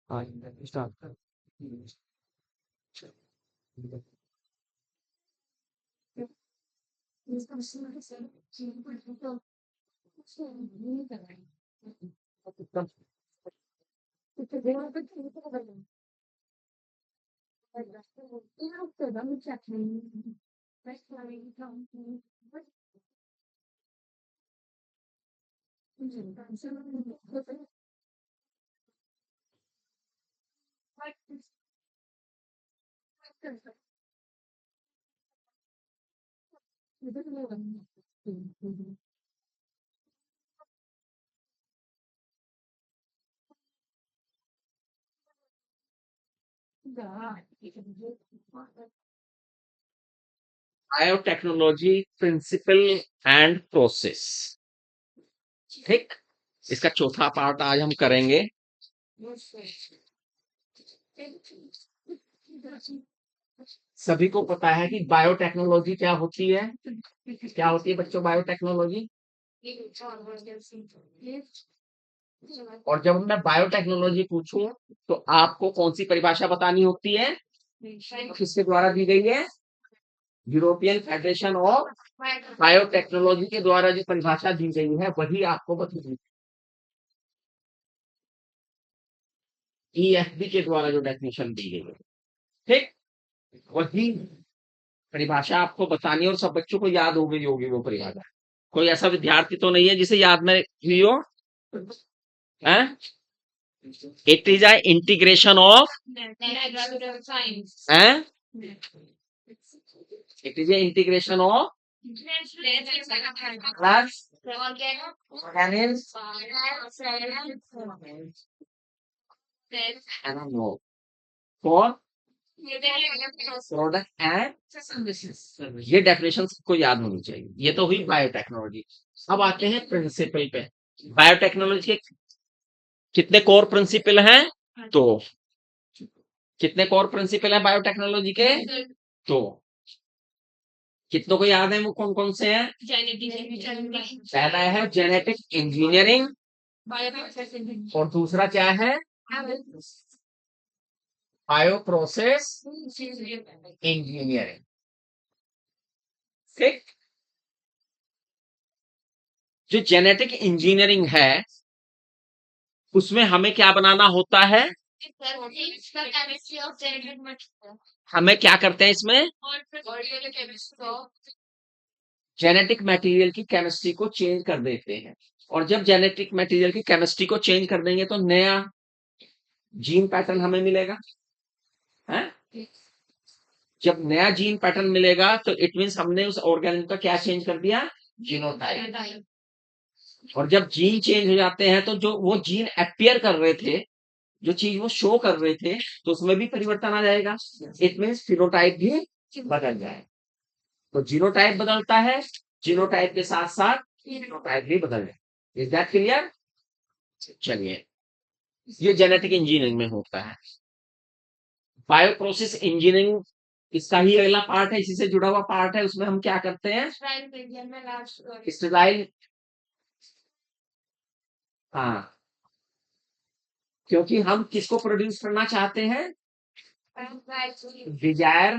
हाँ, स्टार्ट कर। Biotechnology principle and process. ठीक, इसका चौथा पार्ट आज हम करेंगे। सभी को पता है कि बायोटेक्नोलॉजी क्या होती है। क्या होती है बच्चों बायोटेक्नोलॉजी? और जब मैं बायोटेक्नोलॉजी पूछूं तो आपको कौन सी परिभाषा बतानी होती है? किसके द्वारा दी गई है? यूरोपियन फेडरेशन ऑफ बायोटेक्नोलॉजी के द्वारा जो परिभाषा दी गई है वही आपको बतानी। ईएफबी के द्वारा जो डेफिनेशन दी गई है, ठीक, वही परिभाषा आपको बतानी है और सब बच्चों को याद हो गई होगी वो परिभाषा। कोई ऐसा विद्यार्थी तो नहीं है जिसे याद में हुई हो? It is a integration of it is a integration of plus for product and services. ये डेफिनेशन सबको याद होनी चाहिए। ये तो हुई बायोटेक्नोलॉजी। अब आते हैं प्रिंसिपल पे। बायोटेक्नोलॉजी के कितने कोर प्रिंसिपल हैं? तो कितने कोर प्रिंसिपल हैं बायोटेक्नोलॉजी के? तो कितनों को याद है वो कौन कौन से हैं? पहला है जेनेटिक इंजीनियरिंग और दूसरा क्या है? Bio process engineering. ठीक, जो जेनेटिक इंजीनियरिंग है उसमें हमें क्या बनाना होता है? हमें क्या करते हैं इसमें? जेनेटिक मटेरियल की केमिस्ट्री को चेंज कर देते हैं। और जब जेनेटिक मटेरियल की केमिस्ट्री को चेंज कर देंगे तो नया जीन पैटर्न हमें मिलेगा है। जब नया जीन पैटर्न मिलेगा तो इट मींस हमने उस ऑर्गेनिज्म का क्या चेंज कर दिया? जीनोटाइप। और जब जीन चेंज हो जाते हैं तो जो वो जीन अपीयर कर रहे थे, जो चीज वो शो कर रहे थे, तो उसमें भी परिवर्तन आ जाएगा। इट मींस फिनोटाइप भी बदल जाए। तो जीनोटाइप बदलता है, जीनोटाइप के साथ साथ फिनोटाइप भी बदल जाए। Is that clear? चलिए, ये जेनेटिक इंजीनियरिंग में होता है। बायो प्रोसेस इंजीनियरिंग इसका ही अगला पार्ट है, इसी से जुड़ा हुआ पार्ट है। उसमें हम क्या करते हैं? स्टेराइल। हाँ, क्योंकि हम किसको प्रोड्यूस करना चाहते हैं? डिजायर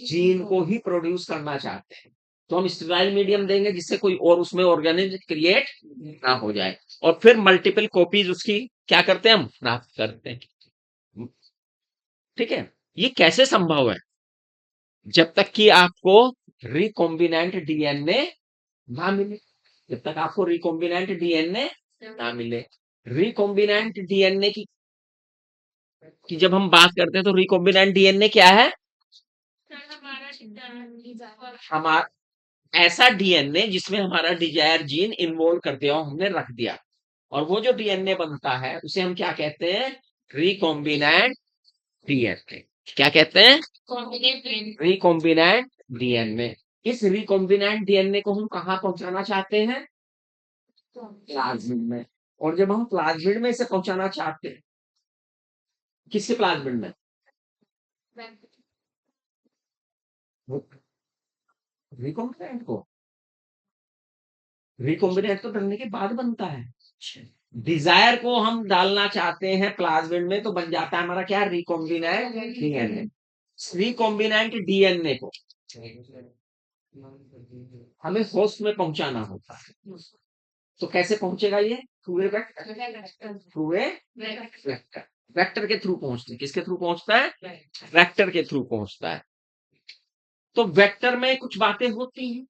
जीन को ही प्रोड्यूस करना चाहते हैं। तो हम स्टेराइल मीडियम देंगे जिससे कोई और उसमें ऑर्गेनिज्म क्रिएट ना हो जाए। और फिर मल्टीपल कॉपीज उसकी क्या करते हैं? हम प्राप्त करते हैं। ठीक है, ये कैसे संभव है? जब तक कि आपको रिकॉम्बिनेंट डीएनए ना मिले। जब तक आपको रिकॉम्बिनेंट डीएनए ना मिले। रिकॉम्बिनेंट डीएनए की जब हम बात करते हैं तो रिकॉम्बिनेंट डीएनए क्या है? हमारा ऐसा डीएनए जिसमें हमारा डिजायर जीन इन्वॉल्व कर दिया, हमने रख दिया। और वो जो डीएनए बनता है उसे हम क्या कहते हैं? Recombinant DNA. क्या कहते हैं? Recombinant DNA. इस रिकॉम्बिनेंट डीएनए को हम कहाँ पहुंचाना चाहते हैं? प्लाज्मिड में। और जब हम प्लाज्मिड में इसे पहुंचाना चाहते हैं, किसके प्लाज्मिड में? रिकॉम्बिनेंट को। रिकॉम्बिनेंट तो बनने के बाद बनता है। डिजायर को हम डालना चाहते हैं प्लाज्मिड में तो बन जाता है हमारा क्या, रिकॉम्बिनेंट डीएनए। रिकॉम्बिनेंट डीएनए को हमें होस्ट में पहुंचाना होता है। तो कैसे पहुंचेगा ये, through a vector, through a vector. Vector के थ्रू पहुंचते, किसके थ्रू पहुंचता है, वेक्टर के थ्रू पहुंचता है। तो वेक्टर में कुछ बातें होती हैं,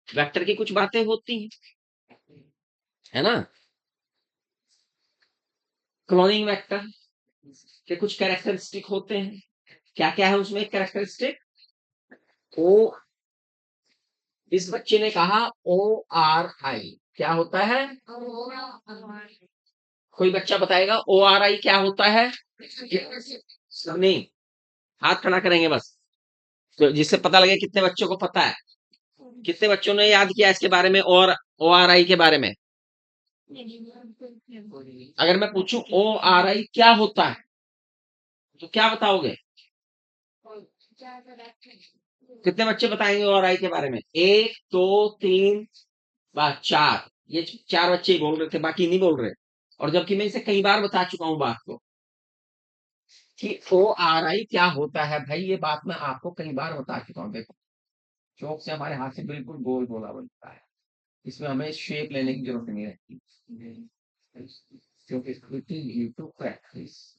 वेक्टर की कुछ बातें होती हैं, है ना। क्लोनिंग वेक्टर के कुछ कैरेक्टरिस्टिक होते हैं। क्या क्या है उसमें कैरेक्टरिस्टिक, ओ, इस बच्चे ने कहा ORI क्या होता है, कोई बच्चा बताएगा ORI क्या होता है, नहीं, हाथ खड़ा करेंगे बस, तो जिससे पता लगे कितने बच्चों को पता है, कितने बच्चों ने याद किया इसके बारे में, और ORI के बारे में। अगर मैं पूछूं ORI क्या होता है तो क्या बताओगे, कितने बच्चे बताएंगे ORI के बारे में, एक दो तीन, बस चार, ये चार बच्चे ही बोल रहे थे, बाकी नहीं बोल रहे। और जबकि मैं इसे कई बार बता चुका हूं बात को कि ORI क्या होता है, भाई ये बात मैं आपको कई बार बता चुका हूं। देखो, चौक से हमारे हाथ से बिल्कुल गोल गोला बनता है, इसमें हमें शेप लेने की जरूरत नहीं रहती, क्योंकि यूट्यूब प्रैक्टिस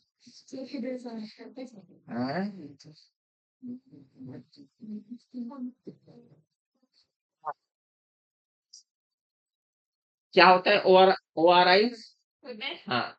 क्या होता है ORI, हाँ,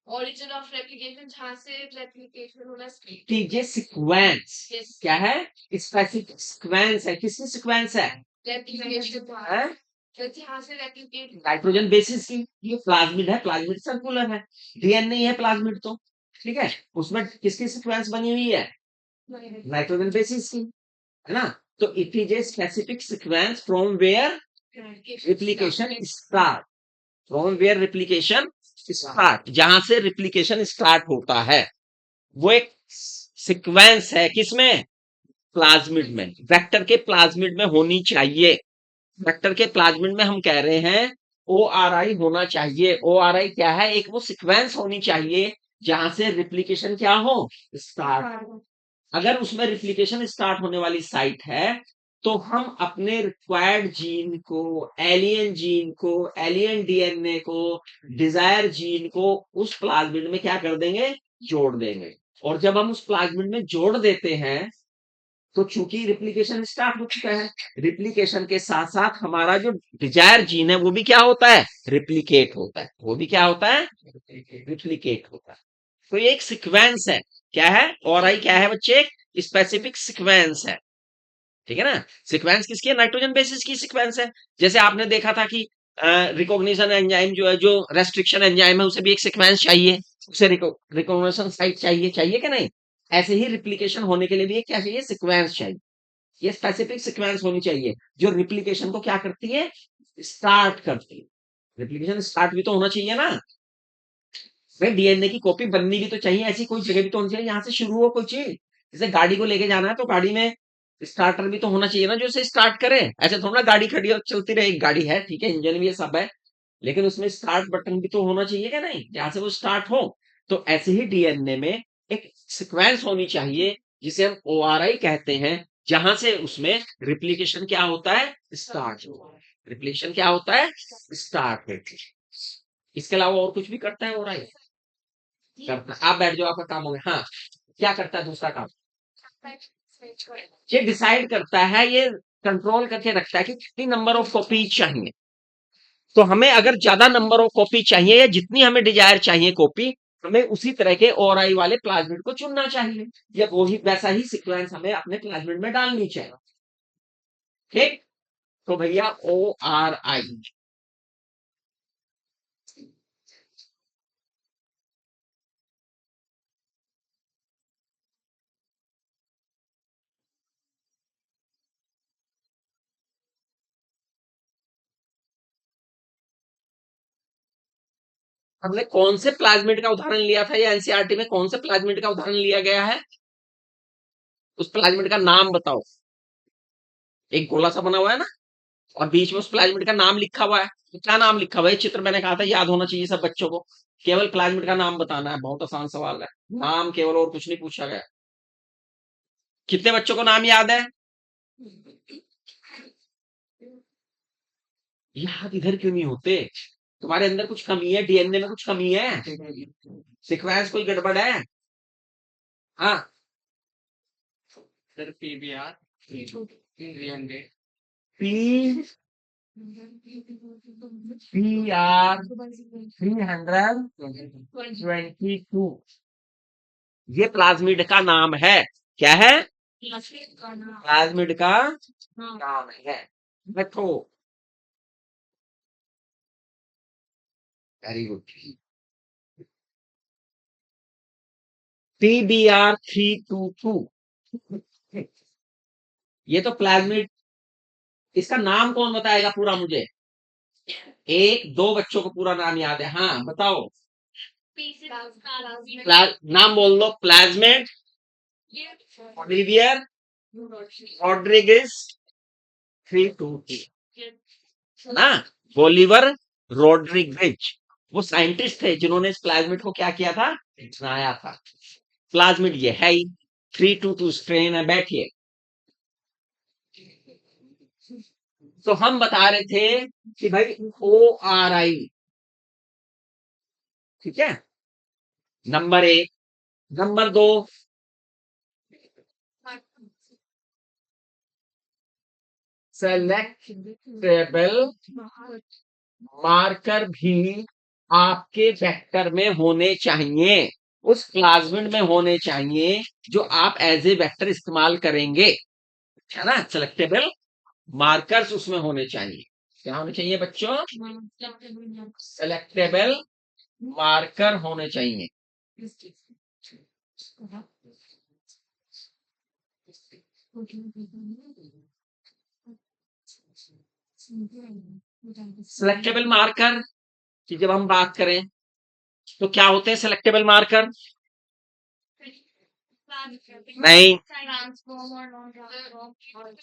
ओरिजिन ऑफ रेप्लिकेशन, जहां से रेप्लिकेशन होना टीजे सीक्वेंस क्या है, स्पेसिफिक सीक्वेंस है, किसकी सीक्वेंस है, रेप्लिकेशन, जहां से रेप्लिकेट, नाइट्रोजन बेसिस की। ये प्लाज्मिड है, प्लाज्मिड सर्कुलर है, डीएनए है प्लाज्मिड तो, ठीक है, उसमें किसकी सीक्वेंस बनी हुई है, नाइट्रोजन बेसिस की, है ना। तो it is a specific sequence from where replication start, from where replication start, जहां से रिप्लिकेशन स्टार्ट होता है, वो एक सीक्वेंस है किसमें, प्लाज्मिड में, वेक्टर के प्लाज्मिड में होनी चाहिए। वेक्टर के प्लाज्मिड में हम कह रहे हैं ORI होना चाहिए। ORI क्या है, एक वो सीक्वेंस होनी चाहिए जहां से रिप्लिकेशन क्या हो, स्टार्ट। अगर उसमें रिप्लिकेशन स्टार्ट होने वाली साइट है तो हम अपने रिक्वायर्ड जीन को, एलियन जीन को, एलियन डीएनए को, डिजायर जीन को उस प्लाज्मिड में क्या कर देंगे, जोड़ देंगे। और जब हम उस प्लाज्मिड में जोड़ देते हैं तो चूंकि रिप्लिकेशन स्टार्ट हो चुका है, रिप्लिकेशन के साथ साथ हमारा जो डिजायर जीन है वो भी क्या होता है, रिप्लिकेट होता है, वो भी क्या होता है, रिप्लिकेट होता है। तो ये एक सीक्वेंस है, क्या है, और आई क्या है बच्चे, एक स्पेसिफिक सीक्वेंस है, ठीक है ना। सीक्वेंस किसकी है, नाइट्रोजन बेसिस की सीक्वेंस है। जैसे आपने देखा था कि रिकॉग्निशन एंजाइम जो है, जो रेस्ट्रिक्शन एंजाइम है, उसे भी एक सीक्वेंस चाहिए, उसे रिकॉग्निशन साइट चाहिए, चाहिए कि नहीं। ऐसे ही रिप्लिकेशन होने के लिए भी एक क्या चाहिए, सीक्वेंस चाहिए। ये स्पेसिफिक सीक्वेंस होनी चाहिए जो रिप्लिकेशन को क्या करती है, स्टार्ट करती है। रिप्लिकेशन स्टार्ट भी तो होना चाहिए ना भाई, डीएनए की कॉपी बननी भी तो चाहिए, ऐसी कोई जगह भी तो होनी चाहिए यहाँ से शुरू हो कोई चीज। जैसे गाड़ी को लेके जाना है तो गाड़ी में स्टार्टर भी तो होना चाहिए ना जो इसे स्टार्ट करे। ऐसे थोड़ा ना गाड़ी खड़ी और चलती रहे, एक गाड़ी है ठीक है, इंजन भी है, सब है, लेकिन उसमें स्टार्ट बटन भी तो होना चाहिए क्या नहीं, जहां से वो स्टार्ट हो। तो ऐसे ही डीएनए में एक सीक्वेंस होनी चाहिए जिसे हम ORI कहते हैं, जहां से उसमें रिप्लिकेशन क्या होता है, स्टार्ट होता है। रिप्लिकेशन क्या होता है, स्टार्ट होती है। इसके अलावा और कुछ भी करता है ORI, करता है। आप बैठ जाओ, आपका काम हो गया। हाँ, क्या करता है दूसरा काम, ये डिसाइड करता है, ये कंट्रोल करके रखता है कि कितनी नंबर ऑफ कॉपी चाहिए। तो हमें अगर ज्यादा नंबर ऑफ कॉपी चाहिए या जितनी हमें डिजायर चाहिए कॉपी, हमें उसी तरह के ORI वाले प्लाज्मिड को चुनना चाहिए, या वही वैसा ही सीक्वेंस हमें अपने प्लाज्मिड में डालनी चाहिए, ठीक। तो भैया ORI, हमने कौन से प्लाज्मिड का उदाहरण लिया था, या एनसीईआरटी में कौन से प्लाज्मिड का उदाहरण लिया गया है, उस प्लाज्मिड का नाम बताओ। एक गोला सा बना हुआ है ना, और बीच में उस प्लाज्मिड का नाम लिखा हुआ है। तो क्या नाम लिखा हुआ है? चित्र मैंने कहा था याद होना चाहिए सब बच्चों को। केवल प्लाज्मिड का नाम बताना है, बहुत आसान सवाल है। नाम केवल, और कुछ नहीं पूछा गया। कितने बच्चों को नाम याद है? याद इधर क्यों नहीं होते? तुम्हारे अंदर कुछ कमी है, डीएनए में कुछ कमी है, सीक्वेंस कोई गड़बड़ है। हाँ, sir PBR 300 P P R 322 ये प्लाज्मिड का नाम है। क्या है? प्लाज्मिड का नाम है। देखो, वेरी गुड। PBR 322 ये तो प्लाज्मिड, इसका नाम कौन बताएगा पूरा मुझे? एक दो बच्चों को पूरा नाम याद है, हाँ बताओ। नाम बोल दो। प्लाज्मिड ओलिवियर रॉड्रिगेज 322 ना। बोलिवर रॉड्रिगेज वो साइंटिस्ट थे जिन्होंने इस प्लाज्मिड को क्या किया था? बनाया था। प्लाज्मिड ये है ही। 322 स्ट्रेन है। बैठिए। तो हम बता रहे थे कि भाई ORI, ठीक है, नंबर 1। नंबर 2, सेलेक्टेबल मार्कर भी आपके वेक्टर में होने चाहिए, उस प्लाज्मिड में होने चाहिए जो आप एज ए वेक्टर इस्तेमाल करेंगे, है ना। सेलेक्टेबल मार्कर्स उसमें होने चाहिए। क्या होने चाहिए बच्चों? सेलेक्टेबल मार्कर होने चाहिए। सेलेक्टेबल मार्कर की जब हम बात करें तो क्या होते हैं सेलेक्टेबल मार्कर? नहीं,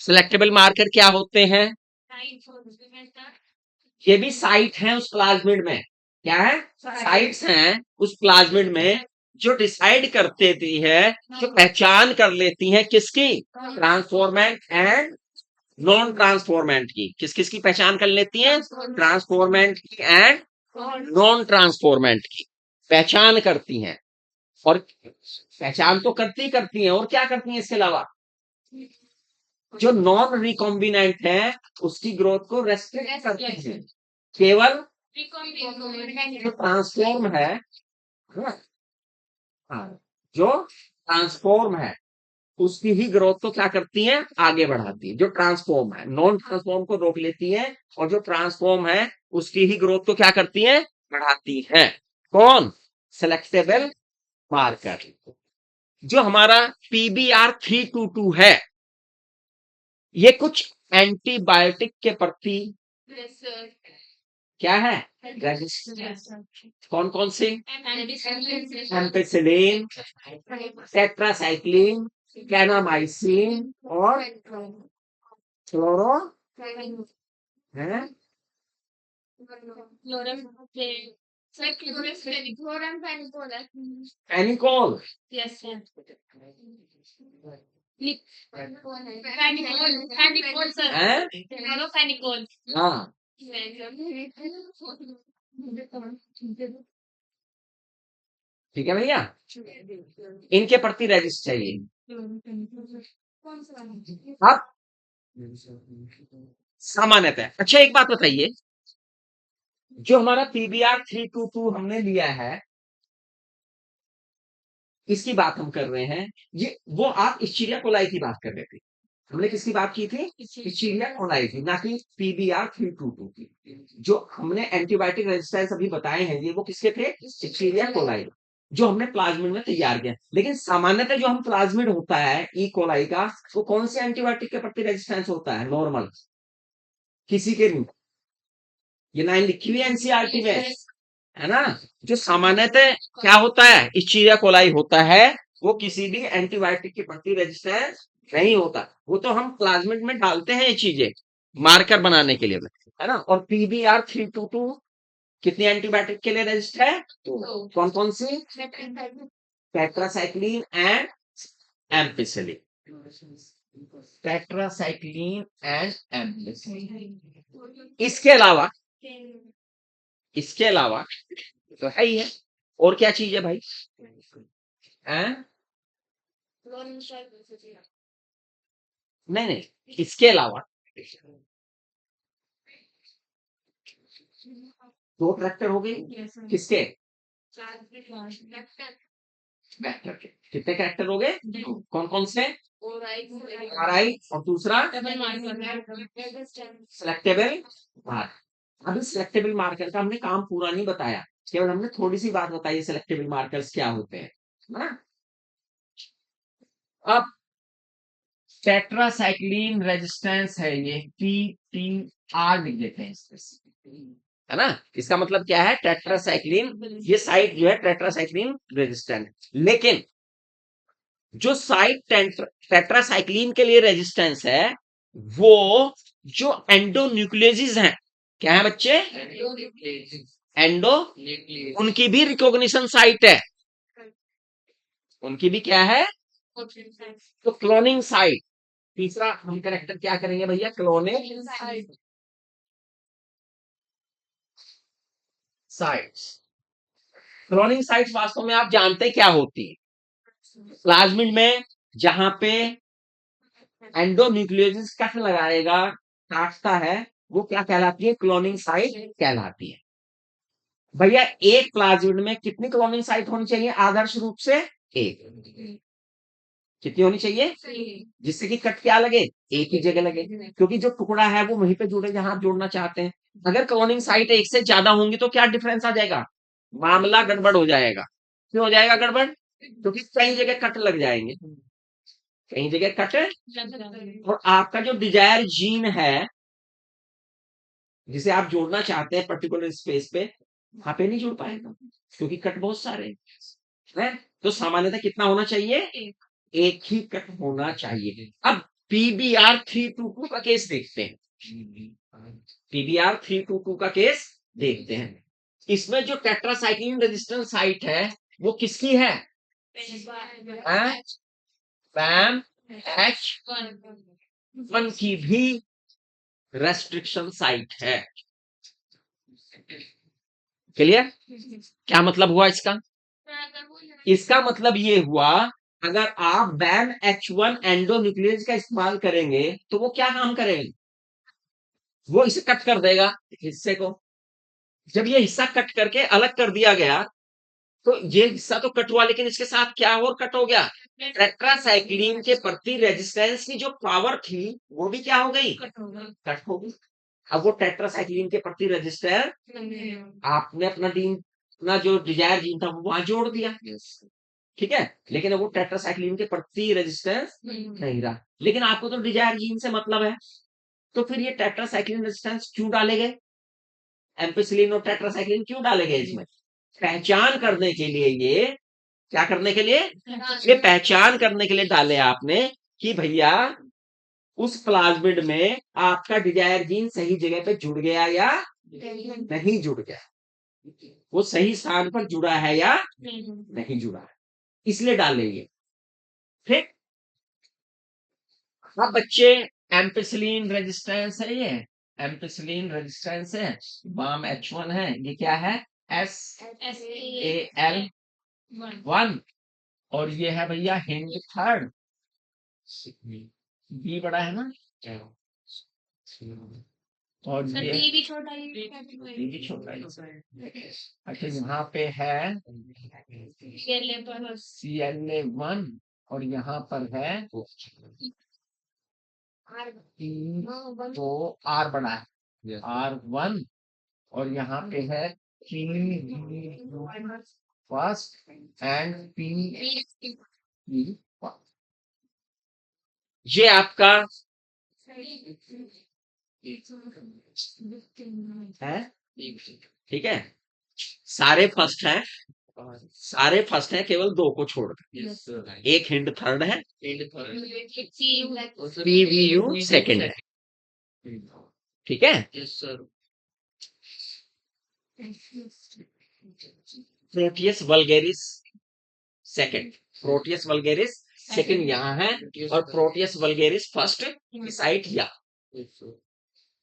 सेलेक्टेबल मार्कर क्या होते हैं? ये भी साइट है उस प्लाज्मिड में। क्या है? साइट्स हैं उस प्लाज्मिड में जो डिसाइड करते है, जो पहचान कर लेती हैं किसकी? ट्रांसफॉर्मेंट एंड नॉन ट्रांसफॉर्मेंट की। किस किस की पहचान कर लेती हैं? ट्रांसफॉर्मेंट की एंड नॉन ट्रांसफॉर्मेंट की पहचान करती हैं। और पहचान तो करती हैं, और क्या करती हैं इसके अलावा? जो नॉन रिकॉम्बिनेंट है उसकी ग्रोथ को रेस्ट्रिक्ट करती हैं। केवल जो ट्रांसफॉर्म है, जो ट्रांसफॉर्म है उसकी ही ग्रोथ को क्या करती है? आगे बढ़ाती है। जो ट्रांसफॉर्म है, नॉन ट्रांसफॉर्म को रोक लेती है, और जो ट्रांसफॉर्म है उसकी ही ग्रोथ को क्या करती है? बढ़ाती है। कौन? Selectable marker. जो हमारा PBR 322 है, ये कुछ एंटीबायोटिक के प्रति क्या है? कौन कौन से? एम्पेसिलिन, टेट्रासाइक्लिन, कैनामाइसिन और क्लोरो है फेनिकोल। हैं? हाँ, ठीक है भैया। इनके प्रति रेजिस्ट चाहिए। अब सामान्यतः, अच्छा एक बात बताइए, जो हमारा PBR 322 हमने लिया है, इसकी बात हम कर रहे हैं, ये वो आप इश्चीरिया कोलाई की बात कर रहे थे। हमने किसकी बात की थी? इश्चीरिया कोलाई की, ना कि PBR 322 की। जो हमने एंटीबायोटिक रेजिस्टेंस अभी बताए हैं ये वो किसके थे? इश्चीरिया कोलाई, जो हमने प्लाज्मिड में तैयार किया। लेकिन सामान्यतः जो हम प्लाज्मिड होता है ई कोलाई का, वो कौन से एंटीबायोटिक के प्रति रेजिस्टेंस होता है? नॉर्मल किसी के नहीं। ये लाइन लिखी हुई है एनसीईआरटी में, है ना। जो सामान्यतः क्या होता है? इश्चीरिया कोलाई होता है, वो किसी भी एंटीबायोटिक के प्रति रेजिस्टेंस नहीं होता। वो तो हम प्लाज्मिड में डालते हैं ये चीजें, मार्कर बनाने के लिए, है ना। और PBR 322 कितनी एंटीबायोटिक के लिए रजिस्टर है? दो। कौन कौन सी? Tetracycline and ampicillin. Tetracycline and ampicillin. इसके अलावा तो है ही है, और क्या चीज है भाई? हैं? नहीं नहीं, इसके अलावा दो ट्रैक्टर हो गए किसके? वेक्टर के। कितने कैरेक्टर हो गए? कौन कौन से? RI और दूसरा सिलेक्टेबल मार्कर। अभी सिलेक्टेबल मार्कर का हमने काम पूरा नहीं बताया, केवल हमने थोड़ी सी बात बताई सिलेक्टेबल मार्कर्स क्या होते हैं, है ना। अब टेट्रासाइक्लिन रेजिस्टेंस है ये TTR लिख देते हैं है ना। इसका मतलब क्या है? टेट्रासाइक्लिन, ये साइट जो है टेट्रासाइक्लिन रेजिस्टेंट। लेकिन जो साइट टेट्रासाइक्लिन के लिए रेजिस्टेंस है वो जो एंडोन्यूक्लियस हैं, क्या है बच्चे? एंडो, उनकी भी रिकॉग्निशन साइट है, उनकी भी क्या है? तो क्लोनिंग साइट। तीसरा हम कैरेक्टर क्या करेंगे भैया? Cloning sites. क्लोनिंग साइट्स वास्तव में आप जानते क्या होती है? प्लाज्मिड में जहां पे एंडोन्यूक्लियोसिस कट लगाएगा, काटता है, वो क्या कहलाती है? क्लोनिंग साइट कहलाती है। भैया एक प्लाज्मिड में कितनी क्लोनिंग साइट होनी चाहिए? आदर्श रूप से एक। कितनी होनी चाहिए? जिससे कि कट क्या लगे? एक ही जगह लगे, क्योंकि जो टुकड़ा है वो वहीं पे जुड़े जहां आप जोड़ना चाहते हैं। अगर क्लोनिंग साइट एक से ज्यादा होंगी तो क्या डिफरेंस आ जाएगा? मामला गड़बड़ हो जाएगा। क्यों हो जाएगा गड़बड़? क्योंकि कई जगह कट लग जाएंगे, कई जगह कट। और आपका जो डिजायर जीन है जिसे आप जोड़ना चाहते हैं पर्टिकुलर स्पेस पे, वहां पे नहीं जुड़ पाएगा क्योंकि कट बहुत सारे हैं। तो सामान्यतः कितना होना चाहिए? एक ही कट होना चाहिए। अब PBR 322 का केस देखते हैं। PBR 322 का केस देखते हैं। इसमें जो टेट्रासाइक्लिन रेजिस्टेंस साइट है वो किसकी है? पैम H1 की भी रेस्ट्रिक्शन साइट है। क्लियर? क्या मतलब हुआ इसका? इसका मतलब ये हुआ, अगर आप बैन H1 एंडोन्यूक्लियस का इस्तेमाल करेंगे तो वो क्या काम करेंगे? वो इसे कट कर देगा हिस्से को। जब ये हिस्सा कट करके अलग कर दिया गया तो ये हिस्सा तो कट हुआ, लेकिन इसके साथ क्या और कट हो गया? टेट्रासाइक्लिन के प्रति रेजिस्टेंस की जो पावर थी वो भी क्या हो गई? कट हो गई। अब वो टेट्रासाइक्लिन के प्रति रेजिस्टेंस आपने अपना जो डिजायर जीन था वो वहां जोड़ दिया, ठीक है, लेकिन अब वो टेट्रासाइक्लिन के प्रति रेजिस्टेंस नहीं रहा। लेकिन आपको तो डिजायर जीन से मतलब है, तो फिर ये टेट्रासाइक्लिन रेजिस्टेंस क्यों डाले गए? एम्पिसिलिन और टेट्रासाइक्लिन क्यों डाले गए इसमें? पहचान करने के लिए। ये क्या करने के लिए? ये पहचान करने के लिए डाले आपने कि भैया उस प्लाज्मिड में आपका डिजायर जीन सही जगह पे जुड़ गया या नहीं जुड़ गया, वो सही स्थान पर जुड़ा है या नहीं जुड़ा है, इसलिए डाले ये। ठीक। अब बच्चे एम्पिसिलिन रेजिस्टेंस है, ये एम्पिसिलिन रेजिस्टेंस है, बाम H1 है, ये क्या है? SAL1। और ये है भैया हिंड थर्ड, बी बड़ा है ना, और ये भी छोटा ही बी भी छोटा है। अच्छा, यहाँ पे है CLA1 और यहाँ पर है तो R बड़ा है, R1, और यहाँ पे है फर्स्ट एंड P। ये आपका है, ठीक है। सारे फर्स्ट हैं, सारे फर्स्ट हैं केवल दो को छोड़कर। एक हिंड थर्ड है, PVU सेकंड है। ठीक है। Yes, sir. Proteus vulgaris second, Proteus vulgaris second यहाँ है और प्रोटियस वल्गेरिस फर्स्ट साइट यहाँ। Yes, sir.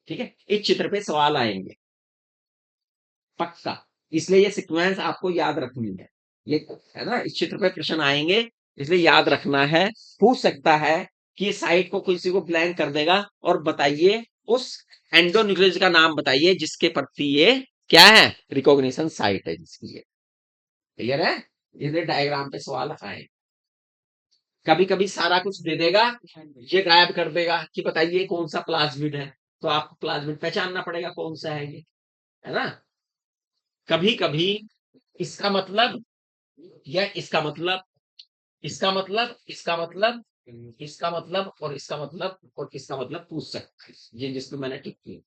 ठीक है, इस चित्र पे सवाल आएंगे पक्का, इसलिए ये सीक्वेंस आपको याद रखनी है। ये है ना, इस चित्र पे प्रश्न आएंगे इसलिए याद रखना है। पूछ सकता है कि साइट को किसी को ब्लैंक कर देगा और बताइए उस एंडोन्यूक्लियस का नाम बताइए जिसके प्रति ये क्या है, रिकॉग्निशन साइट है जिसकी ये। क्लियर है, इसलिए डायग्राम पे सवाल आए। कभी कभी सारा कुछ दे देगा, ये गायब कर देगा कि बताइए कौन सा प्लाज्मिड है, तो आपको प्लाज्मिड पहचानना पड़ेगा कौन सा है ये, है ना। कभी कभी इसका मतलब या इसका मतलब, इसका मतलब, इसका मतलब, इसका मतलब और इसका मतलब और इसका मतलब पूछ सकते हैं, ये जिसको मैंने टिक किया।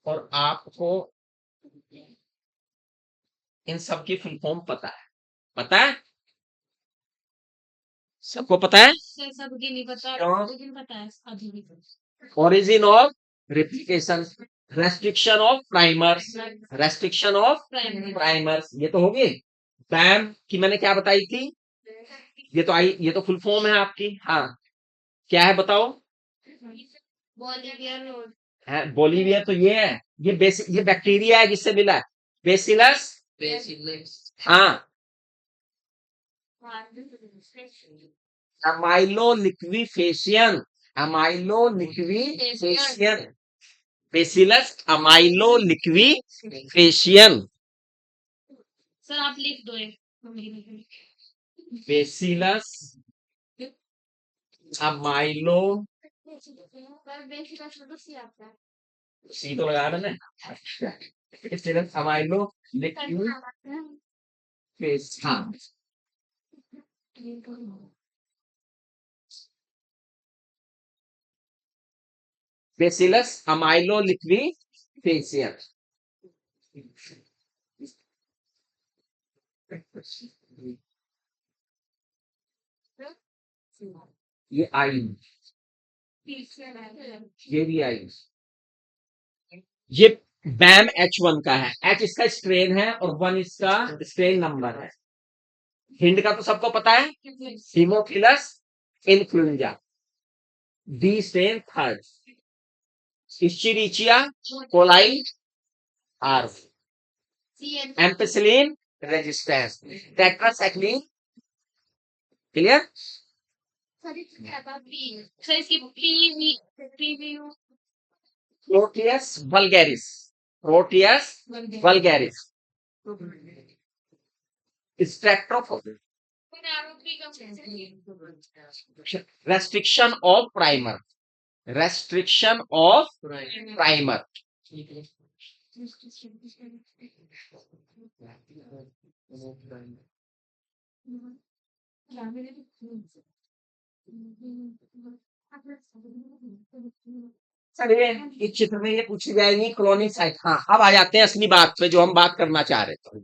और आपको इन सब की फुल फॉर्म पता है, पता है, सबको पता है। सर सबकी नहीं पता, क्यों? लेकिन पता है अभी भी। Origin of replication, restriction of primers, restriction of primers, ये तो होगी। बैम की मैंने क्या बताई थी, ये तो आई, ये तो फुल फॉर्म है आपकी। हाँ, क्या है बताओ। Bolivia road. है बोलीविया, तो ये है, ये बैक्टीरिया है जिससे मिला है, बेसिलस। Bacillus. हाँ, अमाइलोलिक्विफेशियन, अमाइलोलिक्विफेशियन, बेसिलस अमाइलोलिक्विफेशियन, सर आप लिख दो एक। बेसिलस अमाइलो, सी तो लगा देना, बेसिलस अमाइलो लिक्विफेशियन, बेसिलस अमाइलोलिक्विफेशियन। ये आई, ये भी आई, ये बैम H1 का है, H इसका स्ट्रेन है और 1 इसका स्ट्रेन नंबर है। हिंड का तो सबको पता है, Haemophilus influenzae, D strain third, Escherichia coli R, ampicillin resistance, tetracycline. Clear. Sir इसकी preview Proteus vulgaris, Proteus vulgaris, स्ट्रेक्टोफोबिक, restriction of primer, restriction of primer, चलिए इस चित्र में ये पूछी जाएगी कॉलोनी साइट। हाँ, अब आ जाते हैं असली बात पे जो हम बात करना चाह रहे थे।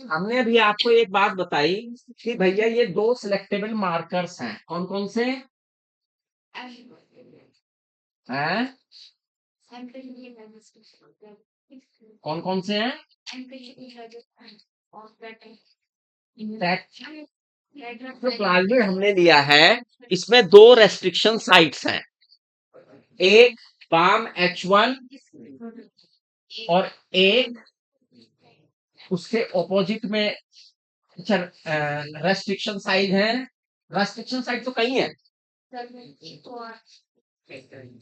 हमने अभी आपको एक बात बताई कि भैया ये दो सिलेक्टेबल मार्कर्स हैं, कौन कौन से हैं, कौन कौन से हैं, जो प्लाज्मिड हमने लिया है इसमें दो रेस्ट्रिक्शन साइट्स हैं, एक बाम H1 और एक उसके ऑपोजिट में रेस्ट्रिक्शन साइट है। रेस्ट्रिक्शन साइट तो कहीं है,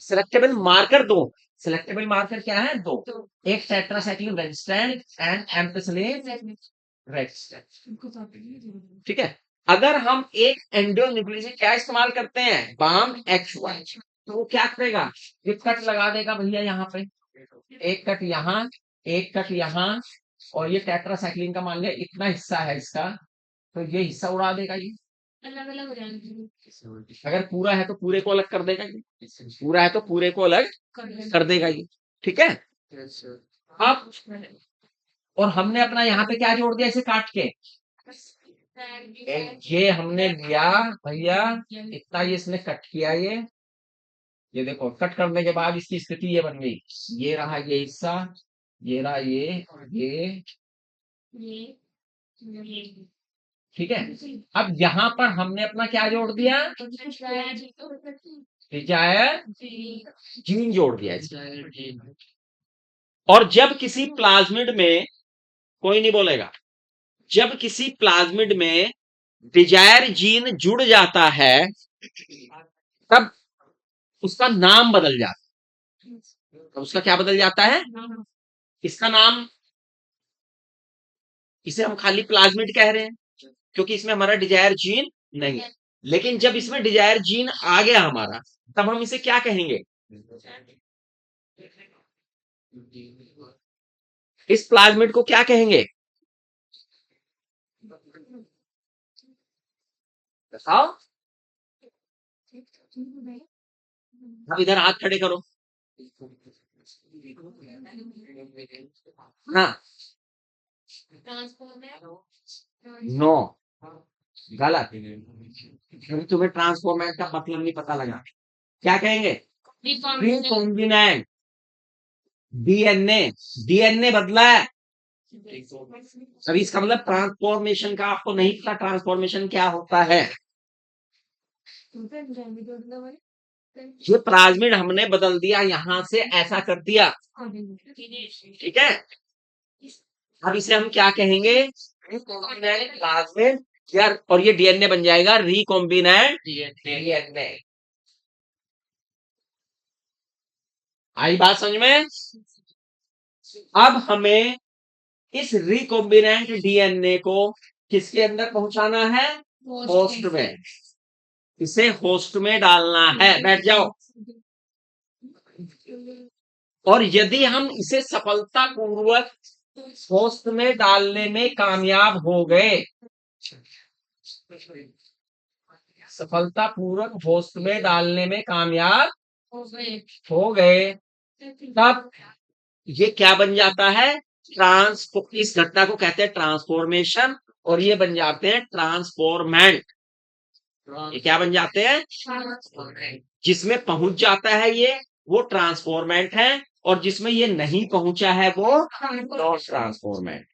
सिलेक्टेबल मार्कर दो, सिलेक्टेबल मार्कर क्या है, दो, एक tetracycline resistant and ampicillin resistant. ठीक है, अगर हम एक एंडोन्यूक्लियस क्या इस्तेमाल करते हैं, बाम H1, तो वो क्या करेगा, एक कट लगा देगा भैया यहाँ पे, एक कट यहाँ, एक कट यहाँ, और ये टेट्रासाइक्लिन का मान लिया इतना हिस्सा है इसका, तो ये हिस्सा उड़ा देगा ये। अलग अलग हो जाएंगे, अगर पूरा है तो पूरे को अलग कर देगा ये, पूरा है तो पूरे को अलग कर देगा ये। ठीक है। Yes, sir. अब और हमने अपना यहाँ पे क्या जोड़ दिया इसे काट के, ये हमने लिया भैया इतना, ये इसने कट किया, ये देखो कट करने के बाद इसकी स्थिति ये बन गई, ये रहा ये हिस्सा, ये रहा ये, और ये, ठीक है। अब यहाँ पर हमने अपना क्या जोड़ दिया, डिजायर जीन जोड़ दिया इसमें। Desire gene. और जब किसी प्लाज्मिड में, कोई नहीं बोलेगा, जब किसी प्लाज्मिड में डिजायर जीन जुड़ जाता है तब उसका नाम बदल जाता है। तो उसका क्या बदल जाता है, इसका नाम, इसे हम खाली प्लाज्मिड कह रहे हैं क्योंकि इसमें हमारा डिजायर जीन नहीं है। लेकिन जब इसमें डिजायर जीन आ गया हमारा, तब हम इसे क्या कहेंगे, इस प्लाज्मिड को क्या कहेंगे, बताओ। अब इधर हाथ खड़े करो। हाँ, नो, गलत, क्योंकि तुम्हें ट्रांसफॉर्मेट का मतलब नहीं पता लगा। क्या कहेंगे, रिकॉम्बिनेंट डीएनए, डीएनए बदला है। अभी इसका मतलब ट्रांसफॉर्मेशन का आपको नहीं पता, ट्रांसफॉर्मेशन क्या होता है। ये प्लाज्मिड हमने बदल दिया, यहां से ऐसा कर दिया, ठीक है। अब इसे हम क्या कहेंगे, रिकॉम्बिनेंट प्लाज्मिड, यार, और ये डीएनए बन जाएगा रिकॉम्बिनेंट डीएनए। आई बात समझ में। अब हमें इस रिकॉम्बिनेंट डीएनए को किसके अंदर पहुंचाना है, होस्ट में, इसे होस्ट में डालना है। बैठ जाओ। और यदि हम इसे सफलतापूर्वक होस्ट में डालने में कामयाब हो गए, सफलतापूर्वक होस्ट में डालने में कामयाब हो गए, तब ये क्या बन जाता है, इस घटना को कहते हैं ट्रांसफॉर्मेशन, और ये बन जाते हैं ट्रांसफॉर्मेंट। ये क्या बन जाते हैं, जिसमें पहुंच जाता है ये, वो ट्रांसफॉर्मेंट है, और जिसमें ये नहीं पहुंचा है वो नॉन ट्रांसफॉर्मेंट।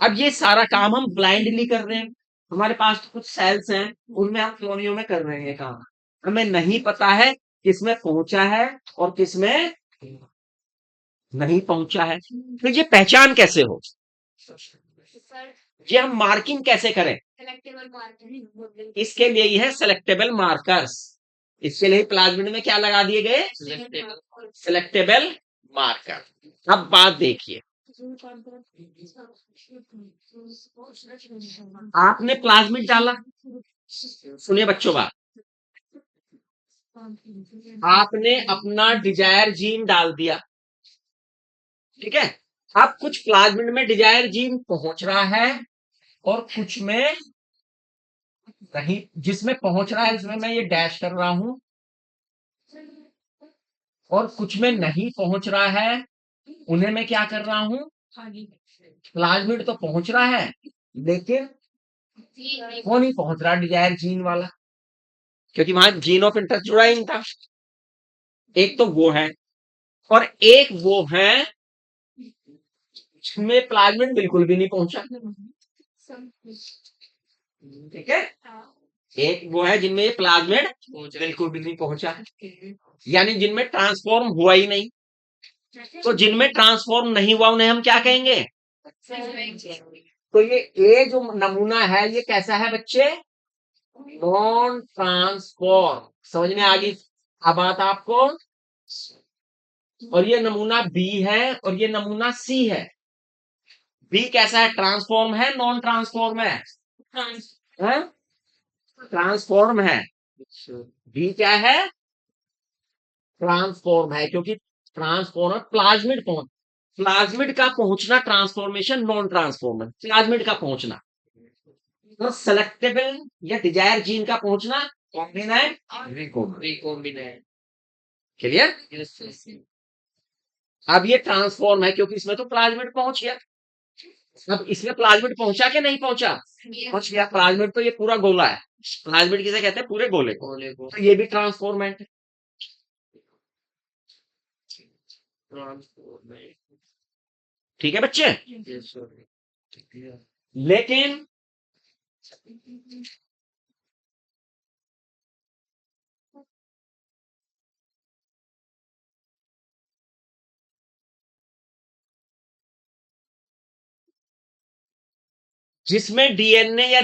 अब ये सारा काम हम ब्लाइंडली कर रहे हैं, हमारे पास तो कुछ सेल्स हैं, उनमें हम क्लोनियों में कर रहे हैं काम, हमें नहीं पता है किसमें पहुंचा है और किसमें नहीं पहुंचा है। तो ये पहचान कैसे हो, ये हम मार्किंग कैसे करें, इसके लिए ही है सेलेक्टेबल मार्कर्स। इसके लिए प्लाज्मिड में क्या लगा दिए गए, सेलेक्टेबल मार्कर। अब बात देखिए, आपने प्लाज्मिड डाला, सुनिए बच्चों बात, आपने अपना डिजायर जीन डाल दिया, ठीक है। अब कुछ प्लाज्मिड में डिजायर जीन पहुंच रहा है और कुछ में नहीं, जिसमें पहुंच रहा है इसमें मैं ये डैश कर रहा हूं, और कुछ में नहीं पहुंच रहा है, उन्हें मैं क्या कर रहा हूं, प्लाज्मिड तो पहुंच रहा है लेकिन वो नहीं पहुंच रहा डिजायर जीन वाला, क्योंकि वहां जीन ऑफ इंटरेस्ट जुड़ा ही नहीं था। एक तो वो है, और एक वो है जिसमें प्लाज्मिड बिल्कुल भी नहीं पहुंचा, ठीक है। एक वो है जिनमें प्लाज्मिड बिल्कुल भी नहीं पहुंचा, यानी जिनमें ट्रांसफॉर्म हुआ ही नहीं। तो जिनमें ट्रांसफॉर्म नहीं हुआ उन्हें हम क्या कहेंगे, तो ये जो नमूना है ये कैसा है बच्चे, नॉन ट्रांसफॉर्म। समझ में आ गई अब बात आपको। और ये नमूना बी है और ये नमूना सी है। बी कैसा है, ट्रांसफॉर्म है नॉन ट्रांसफॉर्म है, ट्रांसफॉर्म है। बी क्या है, ट्रांसफॉर्म है, क्योंकि ट्रांसफॉर्म प्लाज्मिड प्लाज्मिड का पहुंचना ट्रांसफॉर्मेशन, नॉन ट्रांसफॉर्मर प्लाज्मिड का पहुंचना, तो सेलेक्टेबल या डिजायर जीन का पहुंचना कॉम्बिनेंट रिकॉम्बिनेंट। क्लियर। अब ये ट्रांसफॉर्म है क्योंकि इसमें तो प्लाज्मिड पहुंच गया। अब इसमें प्लाज्मिड पहुंचा कि नहीं पहुंचा? पहुंच गया। प्लाज्मिड तो ये पूरा गोला है। प्लाज्मिड किसे कहते हैं? पूरे गोले को। गोले को तो ये भी ट्रांसफॉर्मेंट है। ट्रांसफॉर्मेट। ठीक है बच्चे। Yes sir. लेकिन जिसमें डीएनए या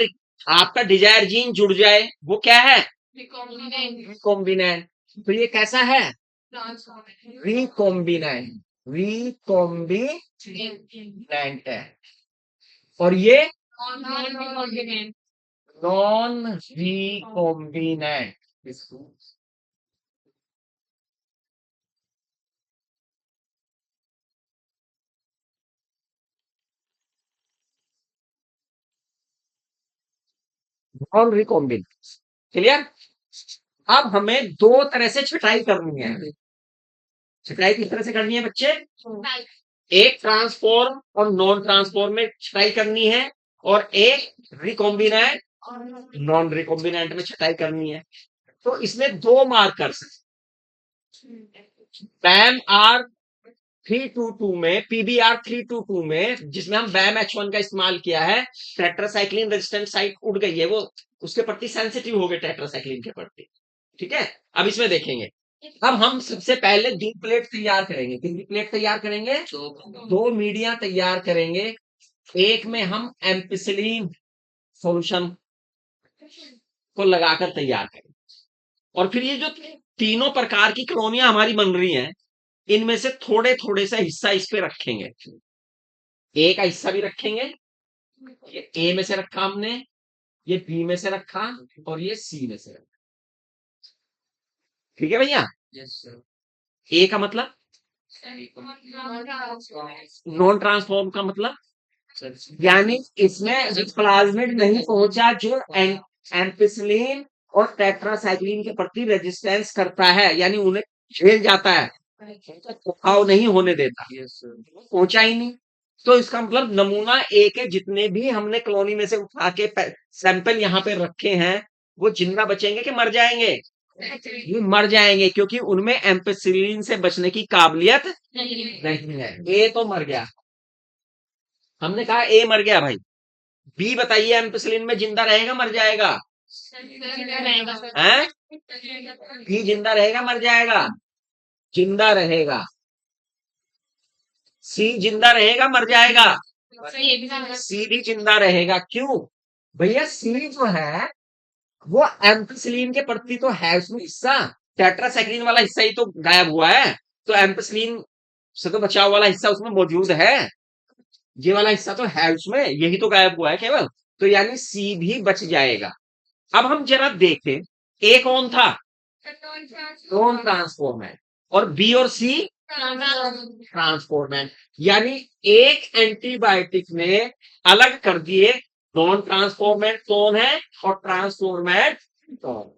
आपका डिजायर जीन जुड़ जाए वो क्या है? Recombinant recombinant. तो ये कैसा है? Transformation recombinant. रिकॉम्बिनेंट है। और ये non recombinant non recombinant. Non recombinant. Clear. अब हमें दो तरह से छटाई करनी है। छटाई किस तरह से करनी है बच्चे? एक ट्रांसफॉर्म और नॉन ट्रांसफॉर्म में छटाई करनी है, और एक रिकॉम्बिनेंट नॉन रिकॉम्बिनेंट में छटाई करनी है। तो इसमें दो मार्कर्स बैम आर 322 में, पीबीआर 322 में, जिसमें हम बैम H1 का इस्तेमाल किया है, टेट्रासाइक्लिन रेजिस्टेंट साइट उड़ गई है, वो उसके प्रति सेंसिटिव हो गए टेट्रासाइक्लिन के प्रति। ठीक है। अब इसमें देखेंगे। अब हम सबसे पहले डी प्लेट तैयार करेंगे। कितनी प्लेट तैयार करेंगे? दो मीडिया तैयार करेंगे। एक में हम एम्पिसिलिन सॉल्यूशन को लगाकर तैयार करेंगे, और फिर ये जो तीनों प्रकार की कॉलोनियां हमारी बन रही हैं, इनमें से थोड़े थोड़े सा हिस्सा इस पे रखेंगे। ए का हिस्सा भी रखेंगे। ये ए में से रखा हमने, ये बी में से रखा, और ये सी में से रखा। ठीक है भैया। Yes sir. ए का मतलब नॉन ट्रांसफॉर्म का मतलब, सर यानी इसमें प्लाज्मिड नहीं पहुंचा जो एम्पिसिलिन और टेट्रासाइक्लिन के प्रति रेजिस्टेंस करता है, यानी उन्हें झेल जाता है, प्रभाव नहीं होने देता। Yes sir. पहुंचा ही नहीं। तो इसका मतलब नमूना ए के जितने भी हमने कॉलोनी में से उठा के सैंपल यहाँ पे रखे हैं, वो जिंदा बचेंगे कि मर जाएंगे? ये मर जाएंगे, क्योंकि उनमें एम्पिसिलिन से बचने की काबिलियत नहीं है। ए तो मर गया। हमने कहा ए मर गया भाई। बी बताइए, एम्पिसिलिन में जिंदा रहेगा मर जाएगा? हैं? बी जिंदा रहेगा मर जाएगा? जिंदा रहेगा। सी जिंदा रहेगा मर जाएगा? सी भी जिंदा रहेगा। क्यों भैया? सी जो है वो एम्पिसिलिन के प्रति तो है उसमें हिस्सा, टेट्रासाइक्लिन वाला हिस्सा ही तो गायब हुआ है, तो एम्पिसिलिन से तो बचाव वाला हिस्सा उसमें मौजूद है। ये वाला हिस्सा तो है उसमें, यही तो गायब हुआ है केवल। तो यानी सी भी बच जाएगा। अब हम जरा देखें, ए कौन था? Non transformant. और बी और सी ट्रांसफॉर्मेंट। यानी एक एंटीबायोटिक ने अलग कर दिए, नॉन ट्रांसफॉर्मेंट कौन है और ट्रांसफॉर्मेंट कौन।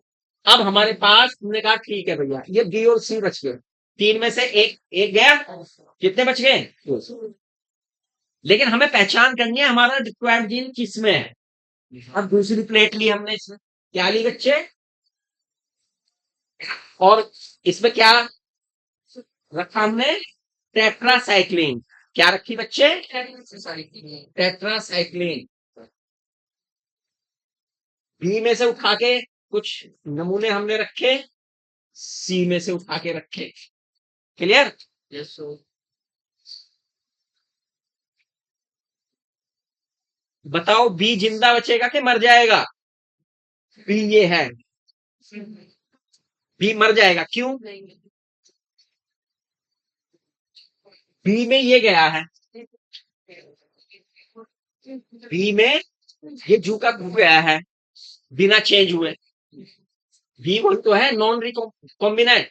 अब हमारे पास, हमने कहा ठीक है भैया, ये बी और सी बच गए, तीन में से एक एक गया। कितने बच गए? लेकिन हमें पहचान करनी है हमारा रिक्वायर्ड जीन किसमें है। अब दूसरी प्लेट ली हमने, इसमें क्या ली बच्चे? और इसमें क्या रखा हमने? टेट्रासाइक्लिन। क्या रखी बच्चे? टेट्रासाइक्लिन। बी में से उठा के कुछ नमूने हमने रखे, सी में से उठा के रखे। क्लियर? Yes sir. बताओ बी जिंदा बचेगा कि मर जाएगा? बी ये है, बी मर जाएगा। क्यों? बी में ये गया है, बी में ये जू का गया है बिना चेंज हुए। बी वही तो है नॉन रिकॉम्बिनेंट।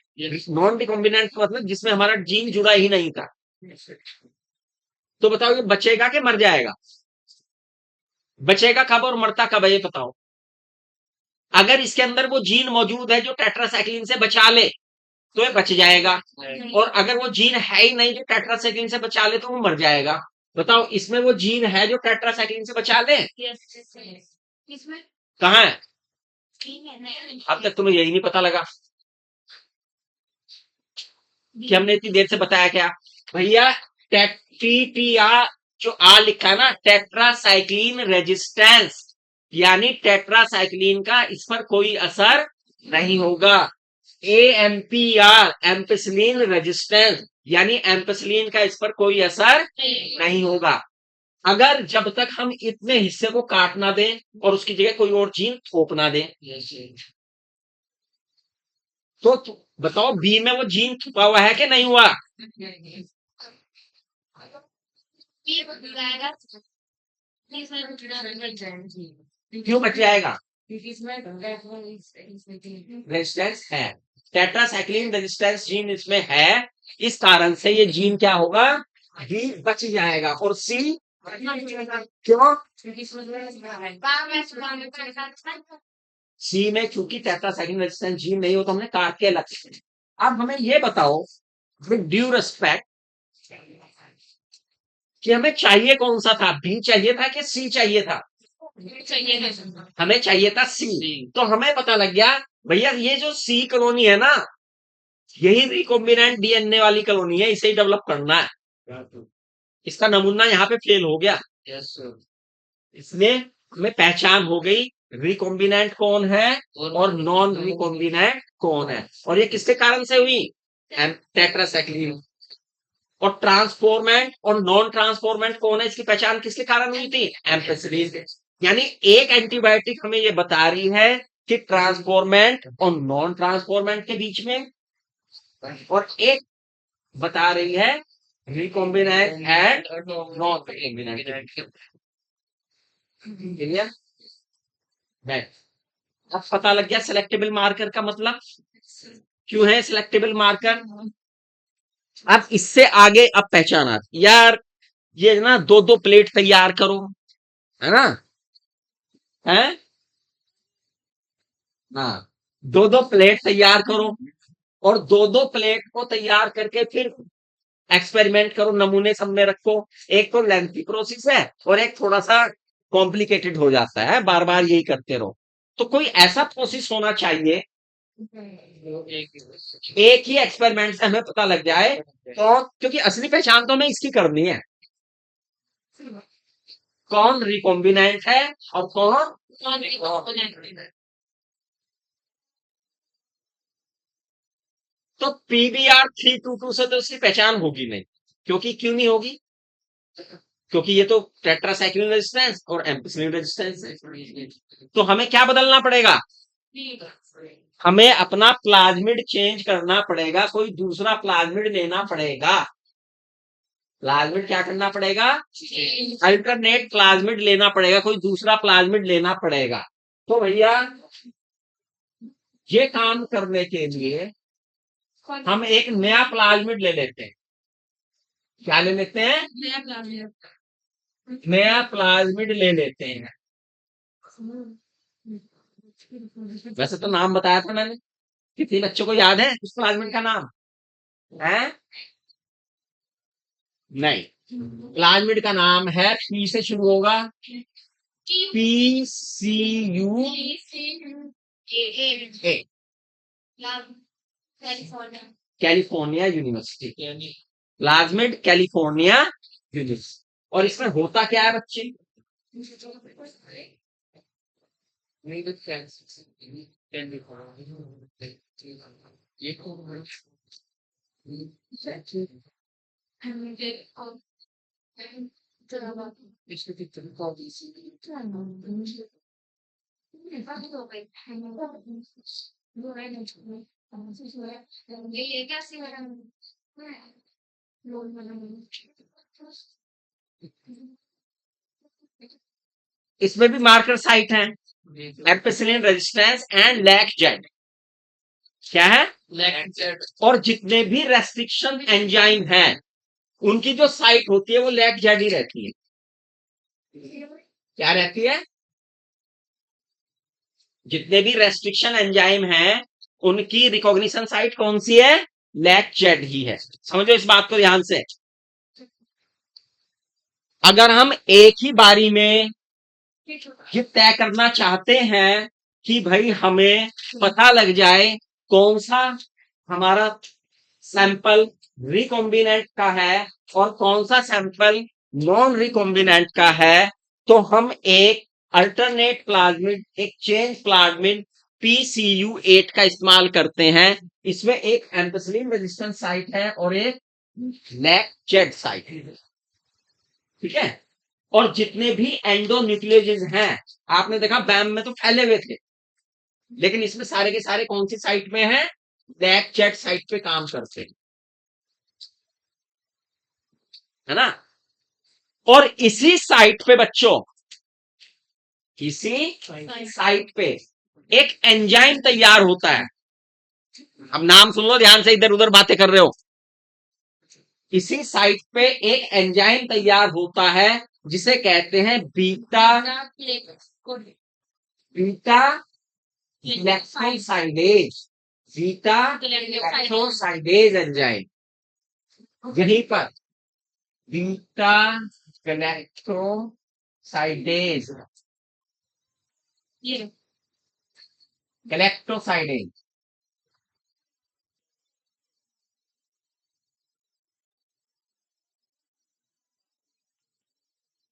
नॉन रिकॉम्बिनेंट का मतलब जिसमें हमारा जीन जुड़ा ही नहीं था। तो बताओ ये बचेगा कि मर जाएगा? बचेगा कब और मरता कब है ये बताओ। अगर इसके अंदर वो जीन मौजूद है जो टेट्रासाइक्लिन से बचा ले, तो ये बच जाएगा। नहीं, और अगर वो जीन है ही नहीं जो टेट्रासाइक्लिन से बचा ले तो वो मर जाएगा। बताओ इसमें वो जीन है जो टेट्रासाइक्लिन से बचा ले? इसमें कहाँ है? ठीक है नहीं अब तक तुम्हें यही नहीं पता लगा कि हमने इतनी देर से बताया क्या? भैया टीटीआर जो आ लिखा है ना, टेट्रासाइक्लिन रेजिस्टेंस, यानी टेट्रासाइक्लिन का इस पर कोई असर नहीं होगा। एएमपीआर एम्पिसिलिन रेजिस्टेंस, यानी एम्पिसिलिन का इस पर कोई असर नहीं होगा। अगर जब तक हम इतने हिस्से को काट ना दें और उसकी जगह कोई और जीन थोप ना दें। तो बताओ बी में वो जीन छुपा हुआ है कि नहीं हुआ? ये बच जाएगा क्यों बच जाएगा? इसमें रेजिस्टेंस है, टेट्रासाइक्लिन रेजिस्टेंस जीन इसमें है, इस कारण से ये जीन क्या होगा? बी बच जाएगा। और सी क्यों? सी में चूंकि टेट्रासाइक्लिन रेजिस्टेंस जीन नहीं हो तो हमने काट के अलग से। अब हमें ये बताओ विद ड्यू रिस्पेक्ट कि हमें चाहिए कौन सा था, बी चाहिए था कि सी चाहिए था? हमें चाहिए था सी। तो हमें पता लग गया भैया ये जो सी कॉलोनी है ना, यही रिकॉम्बिनेंट डीएनए वाली कॉलोनी है, इसे ही डेवलप करना है। इसका नमूना यहाँ पे फेल हो गया, इसलिए हमें पहचान हो गई रिकॉम्बिनेंट कौन है और नॉन रिकॉम्बिनेंट कौन है। और ये किसके कारण से हुई? टेट्रासाइक्लिन। और ट्रांसफॉर्मेंट और नॉन ट्रांसफॉर्मेंट कौन है, इसकी पहचान किसके कारण हुई थी? एम्पिसिलिन। यानी एक एंटीबायोटिक हमें ये बता रही है कि ट्रांसफॉर्मेंट और नॉन ट्रांसफॉर्मेंट के बीच में, और एक बता रही है recombinant and non recombinant. Clear? अब पता लग गया सिलेक्टेबल मार्कर का मतलब क्यों है सिलेक्टेबल मार्कर। अब इससे आगे अब पहचान आती यार, ये ना दो दो प्लेट तैयार करो, है ना? है हाँ, दो दो प्लेट तैयार करो और दो दो प्लेट को तैयार करके फिर एक्सपेरिमेंट करो, नमूने सब में रखो। एक तो लेंथी प्रोसेस है और एक थोड़ा सा कॉम्प्लिकेटेड हो जाता है, बार बार यही करते रहो। तो कोई ऐसा प्रोसेस होना चाहिए एक ही एक्सपेरिमेंट से हमें पता लग जाए, तो क्योंकि असली पहचान तो हमें इसकी करनी है, कौन रिकॉम्बिनेंट है और कौन। तो पीबीआर 322 से तो उसकी पहचान होगी नहीं। क्योंकि क्यों नहीं होगी? क्योंकि ये तो टेट्रासाइक्लिन रेजिस्टेंस और एम्पिसिलिन रेजिस्टेंस है। तो हमें क्या बदलना पड़ेगा? हमें अपना प्लाज्मिड चेंज करना पड़ेगा, कोई दूसरा प्लाज्मिड लेना पड़ेगा। प्लाज्मिड क्या करना पड़ेगा? अल्टरनेट प्लाज्मिड लेना पड़ेगा, कोई दूसरा प्लाज्मिड लेना पड़ेगा। तो भैया ये काम करने के लिए हम एक नया प्लाज्मिड ले लेते हैं। क्या ले लेते हैं? नया प्लाज्मिड ले लेते हैं। वैसे तो नाम बताया था मैंने, कितने बच्चों को याद है उस प्लाज्मिड का नाम है? नहीं, प्लाज्मिड का नाम है, पी से शुरू होगा, PCU California university. Plasmid California university. और इसमें होता क्या है बच्चे? ये कैसे इसमें भी मार्कर साइट है, ampicillin resistance and lac Z. क्या है? और जितने भी रेस्ट्रिक्शन एंजाइम हैं उनकी जो साइट होती है वो लैक जेड ही रहती है। क्या रहती है? जितने भी रेस्ट्रिक्शन एंजाइम हैं उनकी रिकॉग्निशन साइट कौन सी है? लैक जेड ही है। समझो इस बात को ध्यान से। अगर हम एक ही बारी में ये तय करना चाहते हैं कि भाई हमें पता लग जाए कौन सा हमारा सैंपल रिकॉम्बिनेंट का है और कौन सा सैंपल नॉन रिकॉम्बिनेंट का है, तो हम एक अल्टरनेट प्लाज्मिड, एक चेंज प्लाज्मिड PCU8 का इस्तेमाल करते हैं। इसमें एक एम्पिसिलिन रेजिस्टेंस साइट है और एक लैक जेड साइट है। ठीक है। और जितने भी एंडोन्यूक्लियोजेज हैं, आपने देखा बैम में तो फैले हुए थे, लेकिन इसमें सारे के सारे कौन सी साइट में हैं? लैक जेड साइट पे काम करते हैं, है ना। और इसी साइट पे बच्चों, इसी साइट पे एक एंजाइम तैयार होता है। अब नाम सुन लो ध्यान से, इधर उधर बातें कर रहे हो। इसी साइट पे एक एंजाइम तैयार होता है जिसे कहते हैं beta glycosidase, beta glycosidase enzyme. यहीं पर बीटा ग्लाइकोसाइडेज, ग्लैक्टोसाइडेज।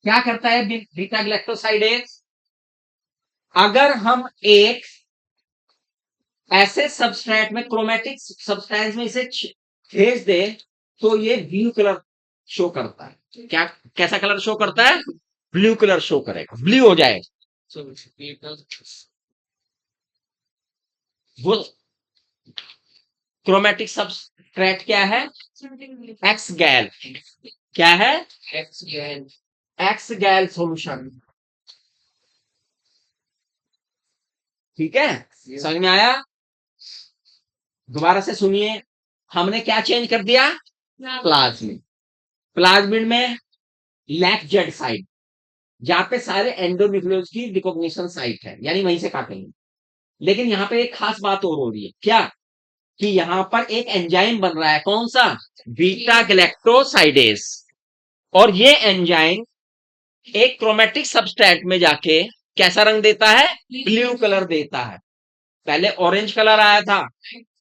क्या करता है बीटा ग्लैक्टोसाइडेज? अगर हम एक ऐसे सबस्ट्रेट में, क्रोमेटिक सब्सटेंस में इसे भेज दे तो ये ब्लू कलर शो करता है। क्या, कैसा कलर शो करता है? ब्लू कलर शो करेगा, ब्लू हो जाएगा। वो क्रोमेटिक सबस्ट्रेट क्या है? एक्स गैल। क्या है? एक्स गैल सॉल्यूशन। ठीक है, समझ में आया? दोबारा से सुनिए, हमने क्या चेंज कर दिया? प्लाज्मिड। प्लाज्मिड में लैक जेड साइट, जहां पे सारे एंडोन्यूक्लियोज की रिकॉग्निशन साइट है, यानी वहीं से काटेंगे। लेकिन यहां पे एक खास बात और हो रही है। क्या? कि यहां पर एक एंजाइम बन रहा है। कौन सा? Beta galactosidase. और ये एंजाइम एक क्रोमेटिक सबस्ट्रेट में जाके कैसा रंग देता है? ब्लू कलर देता है। पहले ऑरेंज कलर आया था,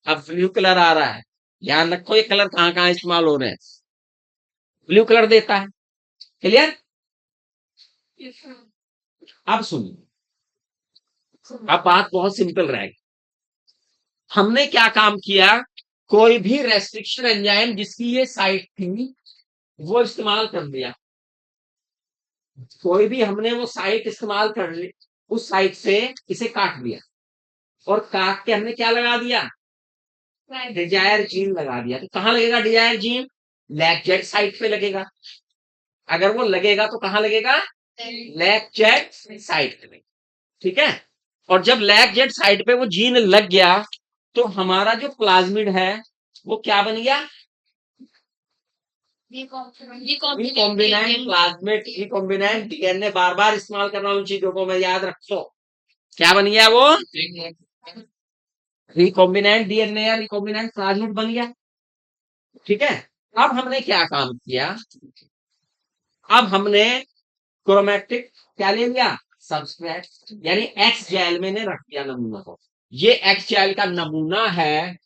अब ब्लू कलर आ रहा है। ध्यान रखो ये कलर कहां कहां इस्तेमाल हो रहे हैं। ब्लू कलर देता है। क्लियर? अब सुनिए, अब बात बहुत सिंपल रहेगी। हमने क्या काम किया? कोई भी रेस्ट्रिक्शन एंजाइम जिसकी ये साइट थी वो इस्तेमाल कर दिया। कोई भी हमने वो साइट इस्तेमाल कर ली, उस साइट से इसे काट दिया और काट के हमने क्या लगा दिया? डिजायर जीन लगा दिया। तो कहां लगेगा desired gene? Lac Z site पे लगेगा। अगर वो लगेगा तो कहां लगेगा? लैक जेड साइट पे। ठीक है। और जब लैक जेड साइट पे वो जीन लग गया तो हमारा जो प्लाज्मिड है वो क्या बन गया? Recombinant plasmid, recombinant DNA. बार बार इस्तेमाल कर रहा हूं उन चीजों को, मैं याद रखो। क्या बन गया वो? रिकॉम्बिनेंट डीएनए या रिकॉम्बिनेंट प्लाज्मिड बन गया। ठीक है। अब हमने क्या काम किया? अब हमने क्रोमेटिक क्या ले लिया? सबस्ट्रेट, यानी एक्स जेल में ने रख दिया नमूना को। ये एक्स जेल का नमूना है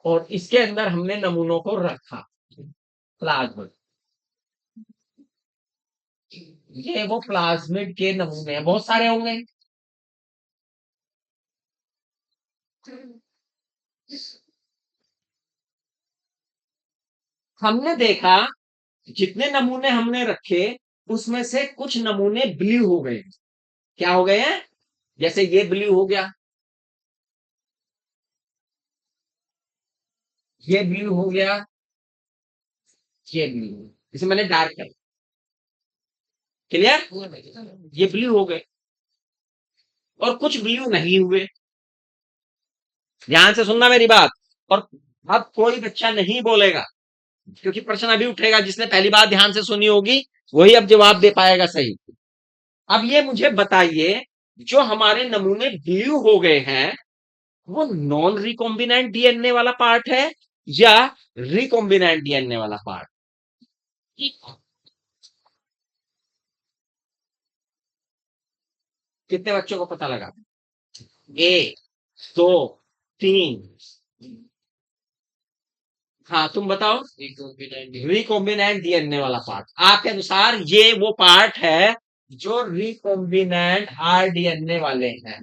और इसके अंदर हमने नमूनों को रखा प्लाज्मिड। ये वो प्लाज्मिड के नमूने हैं, बहुत सारे होंगे। हमने देखा जितने नमूने हमने रखे उसमें से कुछ नमूने ब्लू हो गए। क्या हो गए हैं? जैसे ये ब्लू हो गया, ये ब्लू हो गया, ये ब्लू, इसे मैंने डार्क कर। क्लियर? ये ब्लू हो गए और कुछ ब्लू नहीं हुए। ध्यान से सुनना मेरी बात। और अब कोई बच्चा नहीं बोलेगा, क्योंकि प्रश्न अभी उठेगा। जिसने पहली बार ध्यान से सुनी होगी वही अब जवाब दे पाएगा सही। अब ये मुझे बताइए, जो हमारे नमूने ब्लू हो गए हैं वो नॉन रिकॉम्बिनेंट डीएनए वाला पार्ट है या रिकॉम्बिनेंट डीएनए वाला पार्ट? कितने बच्चों को पता लगा? एक, दो, तीन। हाँ, तुम बताओ। रिकॉम्बिनेंट डीएनए वाला पार्ट आपके अनुसार ये वो पार्ट है जो रिकॉम्बिनेंट आरडीएनए वाले हैं।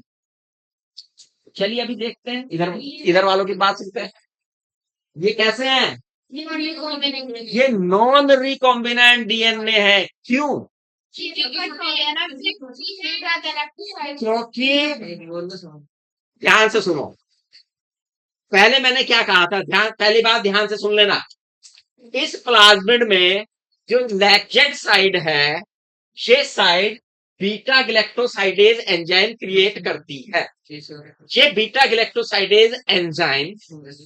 चलिए अभी देखते हैं, इधर इधर वालों की बात सुनते हैं। ये कैसे हैं? ये नॉन रिकॉम्बिनेंट डीएनए है। क्यों? क्योंकि ध्यान से सुनो, पहले मैंने क्या कहा था, पहली बात ध्यान से सुन लेना। इस प्लाज्मिड में जो लैक्टेट साइड है, ये side beta galactosidase enzyme create करती है। ये बीटा ग्लैक्टोसाइडेज एंजाइम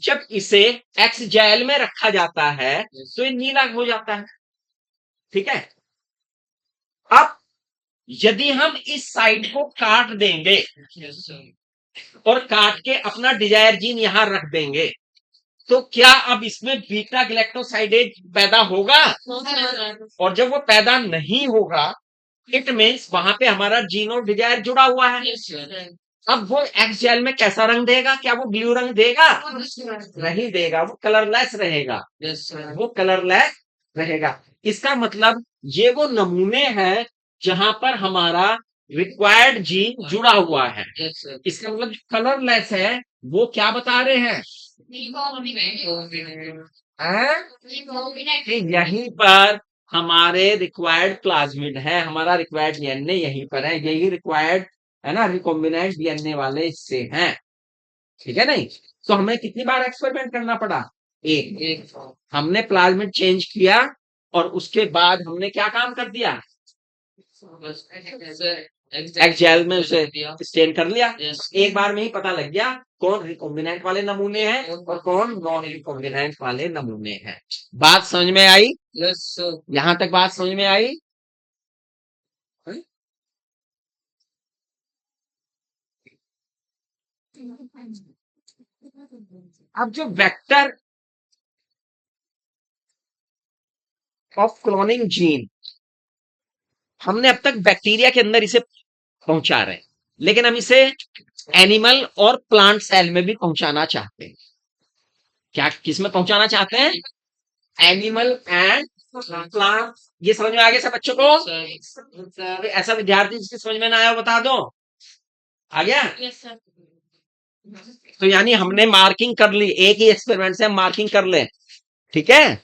जब इसे एक्स जेल में रखा जाता है तो ये नीला हो जाता है। ठीक है, अब यदि हम इस साइड को काट देंगे और काट के अपना डिजायर जीन यहां रख देंगे तो क्या अब इसमें बीटा ग्लैक्टोसाइडेज पैदा होगा? और जब वो पैदा नहीं होगा, इट मीन्स वहां पे हमारा जीन और डिजायर जुड़ा हुआ है। अब वो एक्स जेल में कैसा रंग देगा? क्या वो ब्लू रंग देगा? नहीं देगा, वो कलरलेस रहेगा। वो कलरलेस रहेगा। इसका मतलब ये वो नमूने हैं जहां पर हमारा रिक्वायर्ड जीन जुड़ा हुआ है। इसका मतलब कलरलेस है, वो क्या बता रहे हैं? कि यहीं पर हमारे रिक्वायर्ड प्लाज्मिड है, हमारा रिक्वायर्ड डीएनए यहीं पर है, यही रिक्वायर्ड है ना, रिकॉम्बिनेंट डीएनए वाले इससे हैं। ठीक है नहीं? तो हमें कितनी बार एक्सपेरिमेंट करना पड़ा? एक। हमने प्लाज्मिड चेंज किया और उसके बाद हमने क्या काम कर दिया? एक्स जेल में उसे स्टेन कर लिया। एक बार में ही पता लग गया कौन रिकॉम्बिनेंट वाले नमूने हैं और कौन नॉन रिकॉम्बिनेंट वाले नमूने हैं। बात समझ में आई? यहां तक बात समझ में आई? अब जो वेक्टर ऑफ क्लोनिंग जीन, हमने अब तक बैक्टीरिया के अंदर इसे पहुंचा रहे हैं, लेकिन हम इसे एनिमल और प्लांट सेल में भी पहुंचाना चाहते हैं। क्या किस में पहुंचाना चाहते हैं? Animal and plant. ये समझ में आ गया सब बच्चों को? ऐसा विद्यार्थी जिसकी समझ में ना आया बता दो। आ गया? तो यानी हमने मार्किंग कर ली, एक ही एक्सपेरिमेंट से हम मार्किंग कर ले। ठीक है,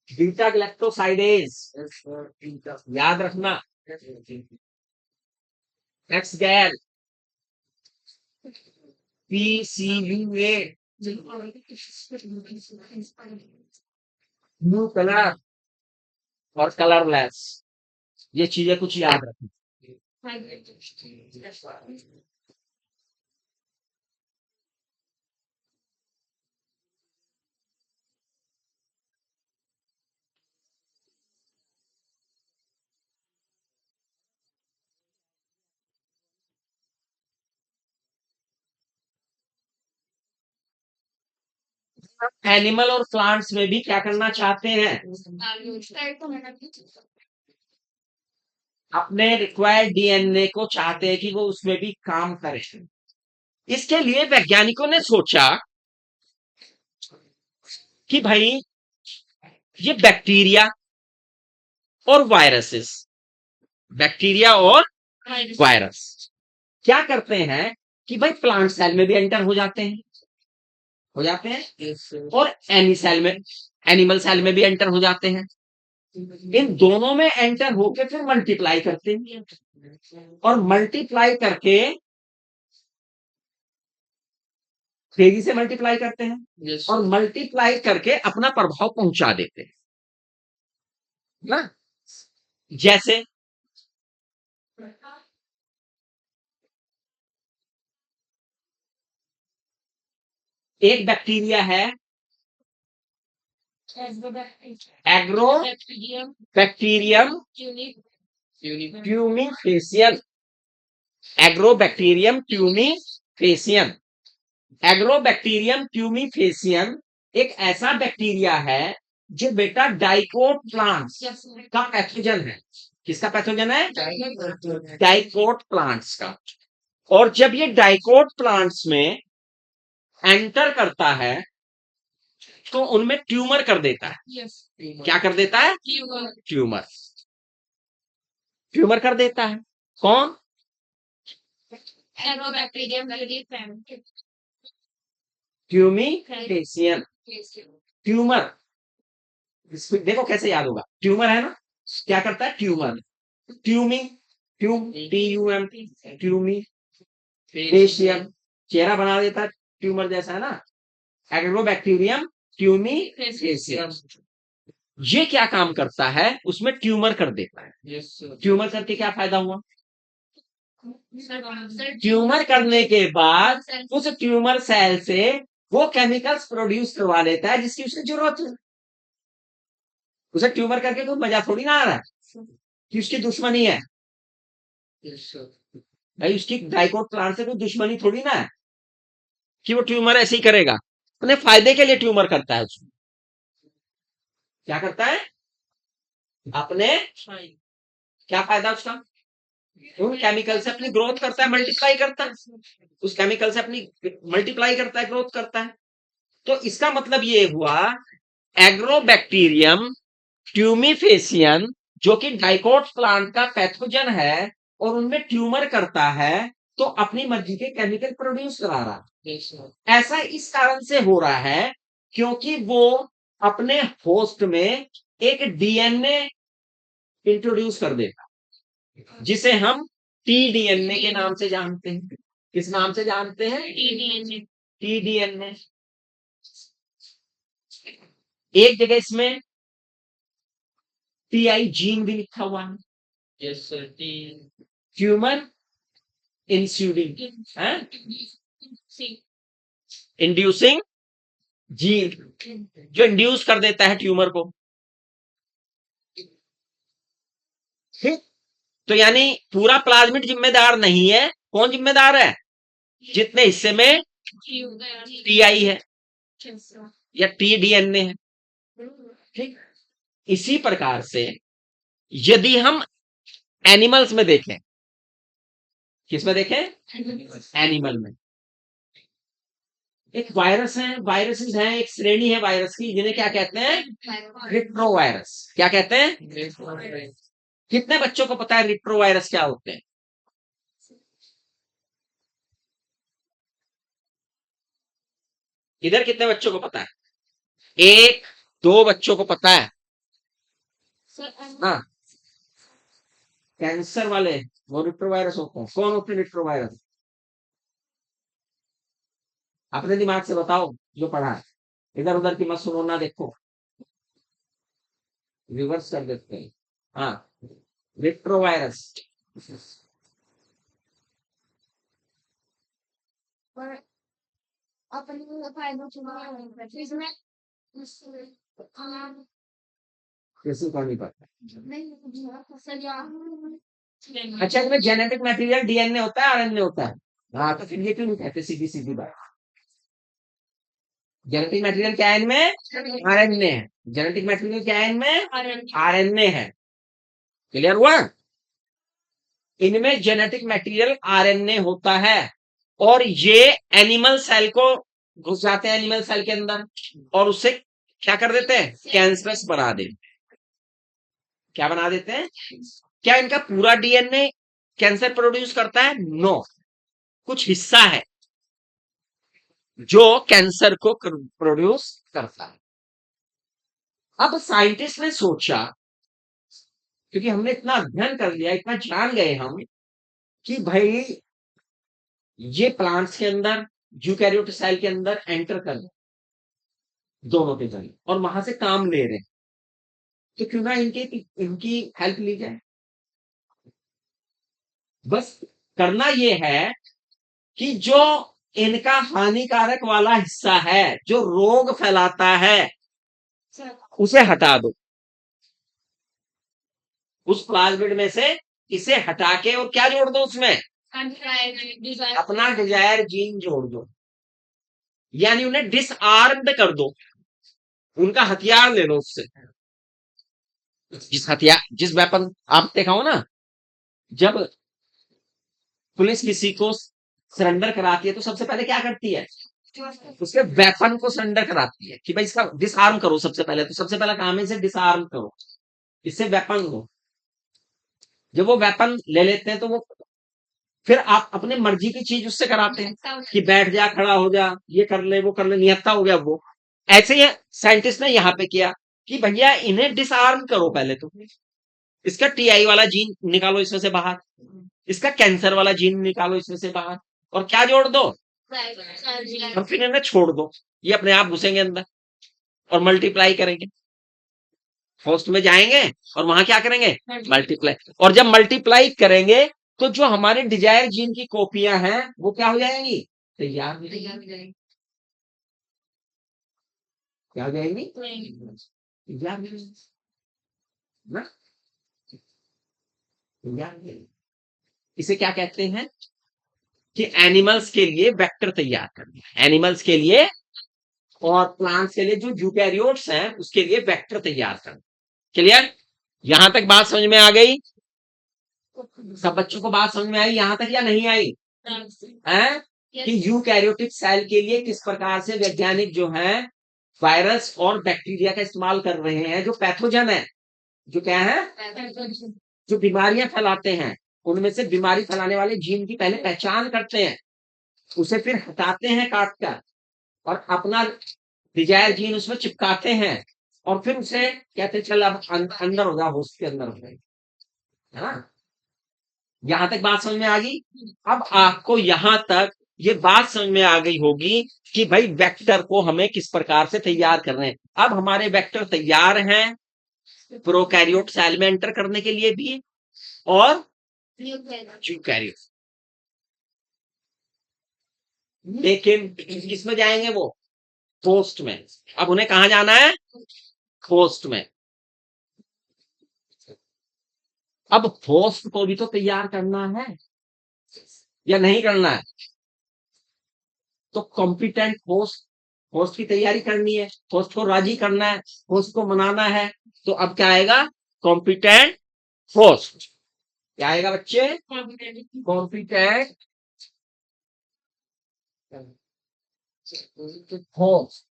बीटा ग्लैक्टोसाइडेज याद रखना, एक्स गैल, PCV8, ब्लू कलर और कलरलेस। ये चीजें कुछ याद रखना। एनिमल और प्लांट्स में भी क्या करना चाहते हैं? अपने रिक्वायर्ड डीएनए को चाहते हैं कि वो उसमें भी काम करे। इसके लिए वैज्ञानिकों ने सोचा कि भाई ये बैक्टीरिया और वायरसेस, बैक्टीरिया और वायरस क्या करते हैं कि भाई प्लांट सेल में भी एंटर हो जाते हैं, और एनिमल सेल में भी एंटर हो जाते हैं। इन दोनों में एंटर होके फिर मल्टीप्लाई करते हैं, और मल्टीप्लाई करके तेजी से मल्टीप्लाई करते हैं, और मल्टीप्लाई करके अपना प्रभाव पहुंचा देते हैं ना। जैसे एक बैक्टीरिया है Agrobacterium tumefaciens, Agrobacterium tumefaciens. Agrobacterium tumefaciens एक ऐसा बैक्टीरिया है जो बेटा डाइकोट प्लांट्स का पैथोजन है। किसका पैथोजन है? डाइकोट प्लांट्स का। और जब ये डाइकोट प्लांट्स में एंटर करता है तो उनमें ट्यूमर कर देता है। क्या कर देता है? ट्यूमर। ट्यूमर कर देता है। कौन? एग्रोबैक्टीरियम ट्यूमिफेसियन। ट्यूमर, देखो कैसे याद होगा। ट्यूमर है ना, क्या करता है? ट्यूमर। ट्यूमिंग, TUM, ट्यूमिफेसियन, चेहरा बना देता है ट्यूमर जैसा, है ना। एग्रोबैक्टीरियम ट्यूमिफेसियन ये क्या काम करता है? उसमें ट्यूमर कर देता है। ट्यूमर करके क्या फायदा हुआ? ट्यूमर करने के बाद उस ट्यूमर सेल से वो केमिकल्स प्रोड्यूस करवा लेता है जिसकी उसे जरूरत है। उसे ट्यूमर करके कोई मजा थोड़ी ना आ रहा है कि उसकी दुश्मनी है। भाई उसकी डाइकोट प्लांट से कोई दुश्मनी थोड़ी ना है कि वो ट्यूमर ऐसे ही करेगा। अपने फायदे के लिए ट्यूमर करता है। उसमें क्या करता है? अपने क्या फायदा उसका? उन केमिकल से अपनी ग्रोथ करता है, मल्टीप्लाई करता है। उस केमिकल से अपनी मल्टीप्लाई करता है, ग्रोथ करता है। तो इसका मतलब ये हुआ एग्रोबैक्टीरियम ट्यूमिफेसियन जो कि डाइकोट प्लांट का पैथोजन है और उनमें ट्यूमर करता है, तो अपनी मर्जी के केमिकल प्रोड्यूस करा रहा है। ऐसा इस कारण से हो रहा है क्योंकि वो अपने होस्ट में एक DNA इंट्रोड्यूस कर देता जिसे हम TDNA के नाम से जानते हैं। किस नाम से जानते हैं? TDNA। एक जगह इसमें TI जीन भी लिखा हुआ है। ट्यूमर इंस्यूडिंग है, इंड्यूसिंग जीन जो इंड्यूस कर देता है ट्यूमर को। ठीक, तो यानी पूरा प्लाज्मिड जिम्मेदार नहीं है। कौन जिम्मेदार है? जितने हिस्से में TI है या TDNA है। ठीक, इसी प्रकार से यदि हम एनिमल्स में देखें, किसमें देखें? एनिमल में एक वायरस है, वायरसेस हैं, एक श्रेणी है वायरस की जिन्हें क्या कहते हैं? रिट्रोवायरस। क्या कहते हैं? कितने बच्चों को पता है रिट्रोवायरस क्या होते हैं? इधर कितने बच्चों को पता है? एक दो बच्चों को पता है। हाँ, कैंसर वाले वो रिट्रोवायरस होते हैं। कौन होते हैं रिट्रोवायरस? अपने दिमाग से बताओ जो पढ़ा है। इधर उधर की मत सुनो ना, देखो रिवर्स कर देते हैं। हाँ, रिट्रोवायरस। किसी को नहीं पता। अच्छा, इसमें जेनेटिक मटेरियल DNA होता है, RNA होता है। हाँ, तो फिर ये क्यों नहीं कहते? सीधी सीधी बात। जेनेटिक मटेरियल क्या है इनमें? RNA है। जेनेटिक मटेरियल क्या है इनमें? RNA है। क्लियर हुआ? इनमें जेनेटिक मटेरियल RNA होता है और ये एनिमल सेल को घुस जाते हैं, एनिमल सेल के अंदर, और उससे क्या कर देते हैं? कैंसरस बना देते हैं। क्या बना देते हैं? क्या इनका पूरा DNA कैंसर प्रोड्यूस करता है? नो, कुछ हिस्सा है जो कैंसर को प्रोड्यूस करता है। अब साइंटिस्ट ने सोचा, क्योंकि हमने इतना अध्ययन कर लिया, इतना जान गए हम कि भाई ये प्लांट्स के अंदर, यूकैरियोट सेल के अंदर एंटर कर दोनों के जरिए और वहां से काम ले रहे हैं, तो क्यों ना इनकी हेल्प ली जाए। बस करना ये है कि जो इनका हानिकारक वाला हिस्सा है, जो रोग फैलाता है, उसे हटा दो। उस प्लाज्मिड में से इसे हटा के और क्या जोड़ दो? उसमें अपना डिजायर जीन जोड़ दो। यानी उन्हें डिसआर्म्ड कर दो, उनका हथियार ले लो उससे। जिस वेपन आप देखा हो ना, जब पुलिस किसी को सरेंडर कराती है तो सबसे पहले क्या करती है, उसके वेपन को सरेंडर कराती है कि भाई इसका डिसआर्म करो। सबसे पहले तो सबसे पहला काम है इसे डिसआर्म करो, इससे वेपन लो। जब वो वेपन ले लेते हैं तो वो फिर आप अपने मर्जी की चीज उससे कराते हैं कि बैठ जा, खड़ा हो जा, ये कर ले, वो कर ले, निहत्था हो गया वो। ऐसे ही साइंटिस्ट ने यहाँ पे किया कि भैया इन्हें डिसआर्म करो पहले तो, इसका टीआई वाला जीन निकालो इसमें से बाहर, इसका कैंसर वाला जीन निकालो इसमें से बाहर, और क्या जोड़ दो, और फिर इन्हें छोड़ दो, ये अपने आप घुसेंगे अंदर और मल्टीप्लाई करेंगे। होस्ट में जाएंगे और वहां क्या करेंगे, मल्टीप्लाई। और जब मल्टीप्लाई करेंगे तो जो हमारे डिजायर जीन की कॉपियां हैं वो क्या हो जाएंगी, तैयार हो जाएंगी। क्या हो जाएंगी, तैयार हो जाएंगी ना, तैयार हो जाएंगी। इसे क्या कहते हैं कि एनिमल्स के लिए वेक्टर तैयार करना, एनिमल्स के लिए और प्लांट्स के लिए जो यूकैरियोट्स हैं उसके लिए वेक्टर तैयार करना। क्लियर, यहां तक बात समझ में आ गई? सब बच्चों को बात समझ में आई यहां तक या नहीं आई? हैं कि यूकैरियोटिक सेल के लिए किस प्रकार से वैज्ञानिक जो है वायरस और बैक्टीरिया का इस्तेमाल कर रहे हैं, जो पैथोजन है, जो क्या है, जो बीमारियां फैलाते हैं, उनमें से बीमारी फैलाने वाले जीन की पहले पहचान करते हैं, उसे फिर हटाते हैं काट कर और अपना डिजायर जीन उसमें चिपकाते हैं, और फिर उसे कहते हैं चल अब अंदर हो जा, होस्ट के अंदर हो जाए, है ना। यहां तक बात समझ में आ गई? अब आपको यहां तक ये बात समझ में आ गई होगी कि भाई वेक्टर को हमें किस प्रकार से तैयार कर रहे हैं। अब हमारे वेक्टर तैयार हैं प्रोकैरियोट सेल में एंटर करने के लिए भी और यूकैरियोट, लेकिन किसमें जाएंगे वो, होस्ट में। अब उन्हें कहां जाना है, होस्ट में। अब होस्ट को भी तो तैयार करना है या नहीं करना है, तो कॉम्पिटेंट होस्ट, होस्ट की तैयारी करनी है, होस्ट को राजी करना है, होस्ट को मनाना है। तो अब क्या आएगा, कॉम्पिटेंट होस्ट। क्या आएगा बच्चे, कॉम्पिटेंट होस्ट,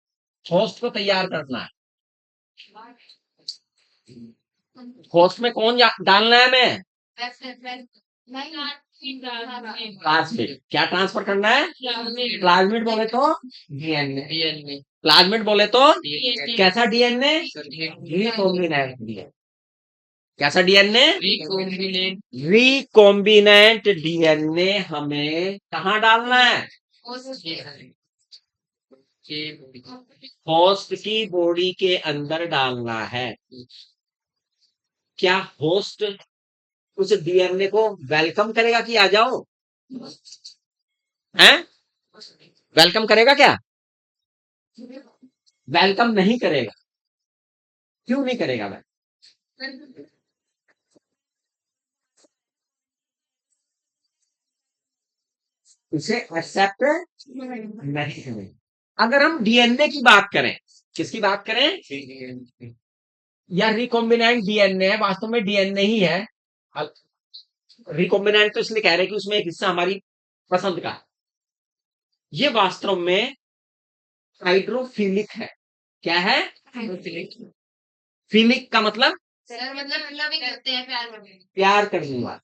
होस्ट को तैयार करना है। होस्ट में कौन डालना है, मैं प्लाज्मिड। क्या ट्रांसफर करना है, प्लाज्मिड बोले तो डीएनए, प्लाज्मिड बोले तो कैसा डीएनए, रिकॉम्बिनेंट डीएनए। कैसा डीएनए, रिकॉम्बिनेंट डीएनए हमें कहाँ डालना है, होस्ट की बॉडी के अंदर डालना है। क्या होस्ट उस डीएनए को वेलकम करेगा कि आ जाओ, हैं, वेलकम करेगा क्या, वेलकम नहीं करेगा। क्यों नहीं करेगा भाई, उसे एक्सेप्ट नहीं करेगा। अगर हम डीएनए की बात करें, किसकी बात करें, या रिकॉम्बिनेंट डीएनए है, वास्तव में डीएनए ही है। रिकॉम्बिनेंट तो इसलिए कह रहे हैं कि उसमें एक हिस्सा हमारी पसंद का, ये वास्तव में हाइड्रोफिलिक है। क्या है, फिलिक का मतलब करते हैं प्यार करने वाला।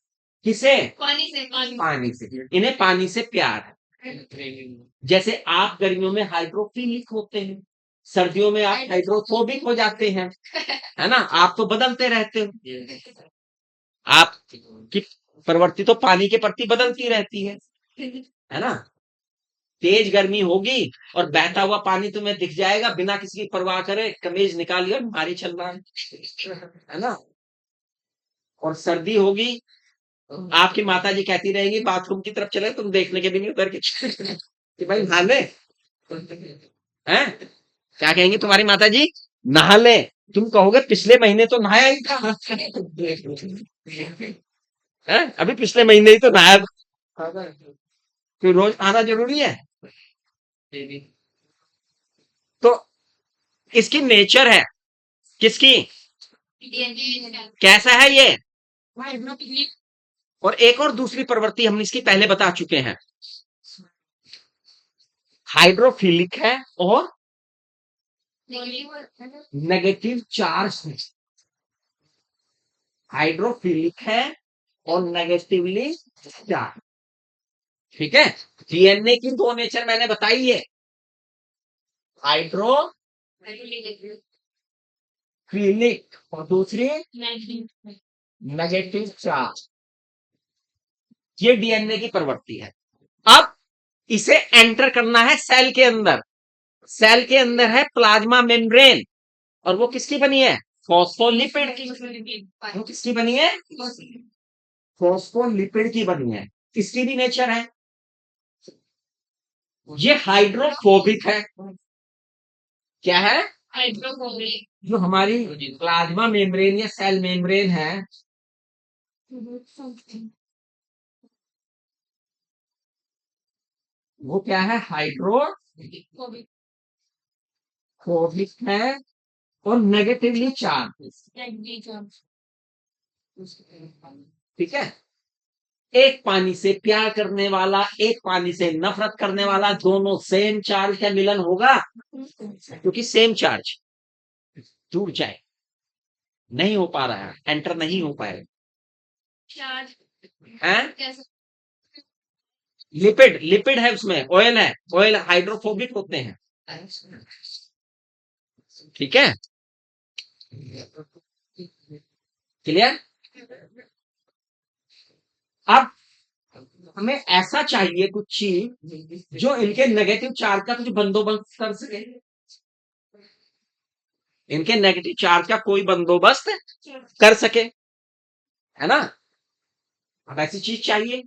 किसे, पानी से, पानी से, इन्हें पानी से प्यार है। जैसे आप गर्मियों में हाइड्रोफिलिक होते हैं, सर्दियों में आप हाइड्रोफोबिक हो जाते हैं, है ना, आप तो बदलते रहते हो, आपकी प्रवृत्ति तो पानी के प्रति बदलती रहती है ना। तेज गर्मी होगी और बहता हुआ पानी तुम्हें दिख जाएगा, बिना किसी की परवाह करे कमीज निकाली और भारी चल रहा है ना। और सर्दी होगी, आपकी माता जी कहती रहेंगी बाथरूम की तरफ चले, तुम देखने के भी नहीं उधर के कि भाई नहा ले, हैं, क्या कहेंगी तुम्हारी माता जी, नहा ले, तुम कहोगे पिछले महीने तो नहाया ही था हैं? अभी पिछले महीने ही तो नहाया था। तो रोज आना जरूरी है, तो इसकी नेचर है, किसकी, कैसा है ये, और एक और दूसरी प्रवृत्ति हमने इसकी पहले बता चुके हैं, हाइड्रोफिलिक है और नेगेटिव चार्ज है। हाइड्रोफिलिक है और नेगेटिवली चार्ज। ठीक है, डीएनए की दो नेचर मैंने बताई है, हाइड्रोफिलिक और दूसरी नेगेटिव चार्ज। ये डीएनए की प्रवृत्ति है। अब इसे एंटर करना है सेल के अंदर। सेल के अंदर है प्लाज्मा मेम्ब्रेन, और वो किसकी बनी है, फॉस्फोलिपिड की। वो किसकी बनी है, फॉस्फोलिपिड की बनी है। इसकी भी नेचर है, ये हाइड्रोफोबिक है। क्या है, हाइड्रोफोबिक। जो हमारी प्लाज्मा मेम्ब्रेन या सेल मेम्ब्रेन है, वो क्या है, हाइड्रोफोबिक है और नेगेटिवली चार्ज। ठीक है, एक पानी से प्यार करने वाला, एक पानी से नफरत करने वाला, दोनों सेम चार्ज का मिलन होगा, क्योंकि सेम चार्ज जुड़ जाए, नहीं हो पा रहा है, एंटर नहीं हो पाएगा। लिपिड, लिपिड है उसमें, ऑयल है, ऑयल हाइड्रोफोबिक होते हैं। ठीक है, क्लियर। अब हमें ऐसा चाहिए कुछ चीज जो इनके नेगेटिव चार्ज का कुछ बंदोबस्त कर सके, इनके नेगेटिव चार्ज का कोई बंदोबस्त कर सके, है ना। अब ऐसी चीज चाहिए,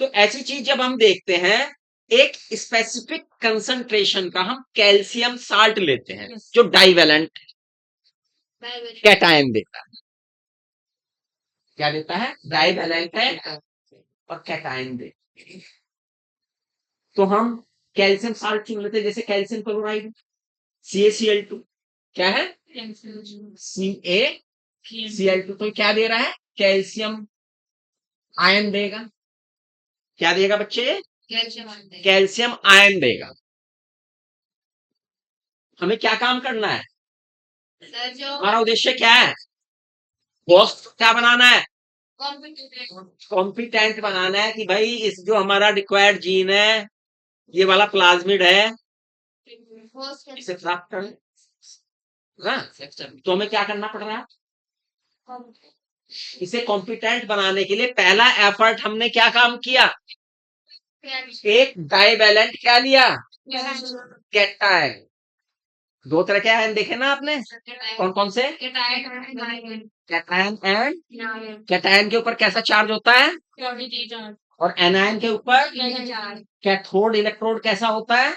तो ऐसी चीज जब हम देखते हैं, एक स्पेसिफिक कंसंट्रेशन का हम कैल्शियम साल्ट लेते हैं, जो डाइवेलेंट कैटायन देता है। क्या देता है, डाइवेलेंट है और कैटायन देता है। तो हम कैल्शियम साल्ट चुन लेते हैं, जैसे कैल्शियम क्लोराइड CaCl2, क्या है, CaCl2। तो क्या दे रहा है, कैल्शियम आयन देगा। क्या देगा बच्चे, कैल्शियम आयन देगा। हमें क्या काम करना है, हमारा उद्देश्य क्या है, होस्ट क्या बनाना है, कॉम्पिटेंट बनाना है, कि भाई इस जो हमारा रिक्वायर्ड जीन है, ये वाला प्लाज्मिड है, इसे प्राप्त कर। तो हमें क्या करना पड़ रहा है, इसे कॉम्पिटेंट बनाने के लिए पहला एफर्ट हमने क्या काम किया, एक डाइवेलेंट क्या लिया, कैटायन। दो तरह के आयन देखे ना आपने, कौन कौन से, कैटायन एंड, कैटायन के ऊपर कैसा चार्ज होता है, और एनायन के ऊपर कैथोड इलेक्ट्रोड कैसा होता है।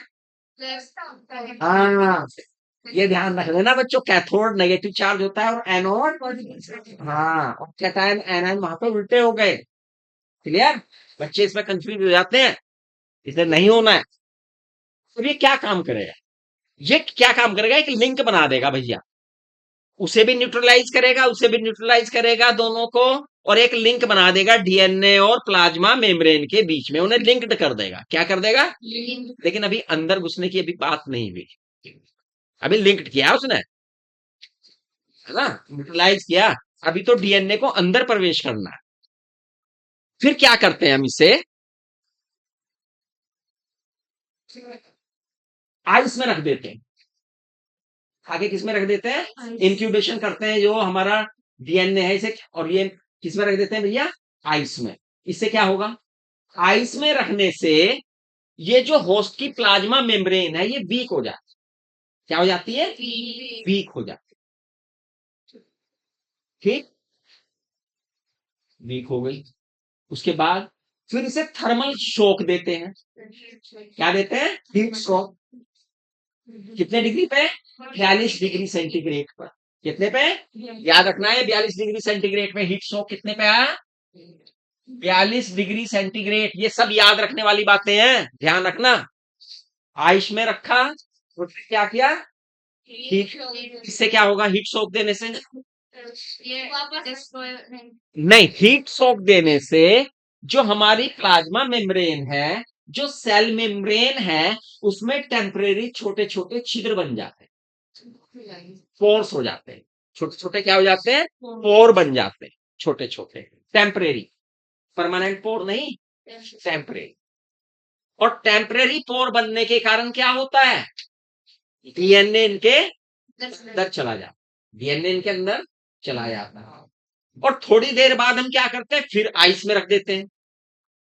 हाँ, ये ध्यान रख लेना बच्चों, कैथोड नेगेटिव चार्ज होता है और एनोड, हाँ, और कैटायन एनायन वहां पे उल्टे हो गए। क्लियर, बच्चे इसमें कंफ्यूज हो जाते हैं, इसे नहीं होना है। तो ये क्या काम करेगा, ये क्या काम करेगा, एक लिंक बना देगा भैया, उसे भी न्यूट्रलाइज करेगा, उसे भी न्यूट्रलाइज करेगा, दोनों को, और एक लिंक बना देगा डीएनए और प्लाज्मा मेम्ब्रेन के बीच में, उन्हें लिंक्ड कर देगा। क्या कर देगा, लेकिन अभी अंदर घुसने की अभी बात नहीं हुई, अभी लिंक्ड किया उसने, है ना, न्यूट्रलाइज किया, अभी तो डीएनए को अंदर प्रवेश करना है। फिर क्या करते हैं हम इसे आइस में रख देते हैं, आगे किस में रख देते हैं, इंक्यूबेशन करते हैं, जो हमारा डीएनए है इसे, और ये किस में रख देते हैं भैया, आइस में। इससे क्या होगा, आइस में रखने से ये जो होस्ट की प्लाज्मा मेम्ब्रेन है, ये वीक हो जाती है। क्या हो जाती है, वीक हो जाती है। ठीक, वीक हो गई, उसके बाद फिर इसे थर्मल शॉक देते हैं। क्या देते हैं, हीट शॉक। कितने डिग्री पे, 42 डिग्री सेंटीग्रेड पर। कितने पे, याद रखना है, 42 डिग्री सेंटीग्रेड पे हीट शॉक कितने पे आया, 42 डिग्री सेंटीग्रेड। ये सब याद रखने वाली बातें हैं, ध्यान रखना। आइस में रखा, तो क्या किया, हीट, इससे क्या होगा, हीट शॉक देने से, ये वापस नहीं, हीट शॉक देने से जो हमारी प्लाज्मा मेम्ब्रेन है, जो सेल मेम्ब्रेन है, उसमें टेम्परेरी छोटे छोटे छिद्र बन जाते हैं, पोर्स हो जाते हैं, छोटे छोटे क्या हो जाते हैं, पोर बन जाते हैं, छोटे छोटे, टेम्परेरी, परमानेंट पोर नहीं, टेम्परेरी। और टेम्परेरी पोर बनने के कारण क्या होता है, डीएनए इनके अंदर चला जाता, डीएनए इनके अंदर चला जाता है, और थोड़ी देर बाद हम क्या करते हैं, फिर आइस में रख देते हैं,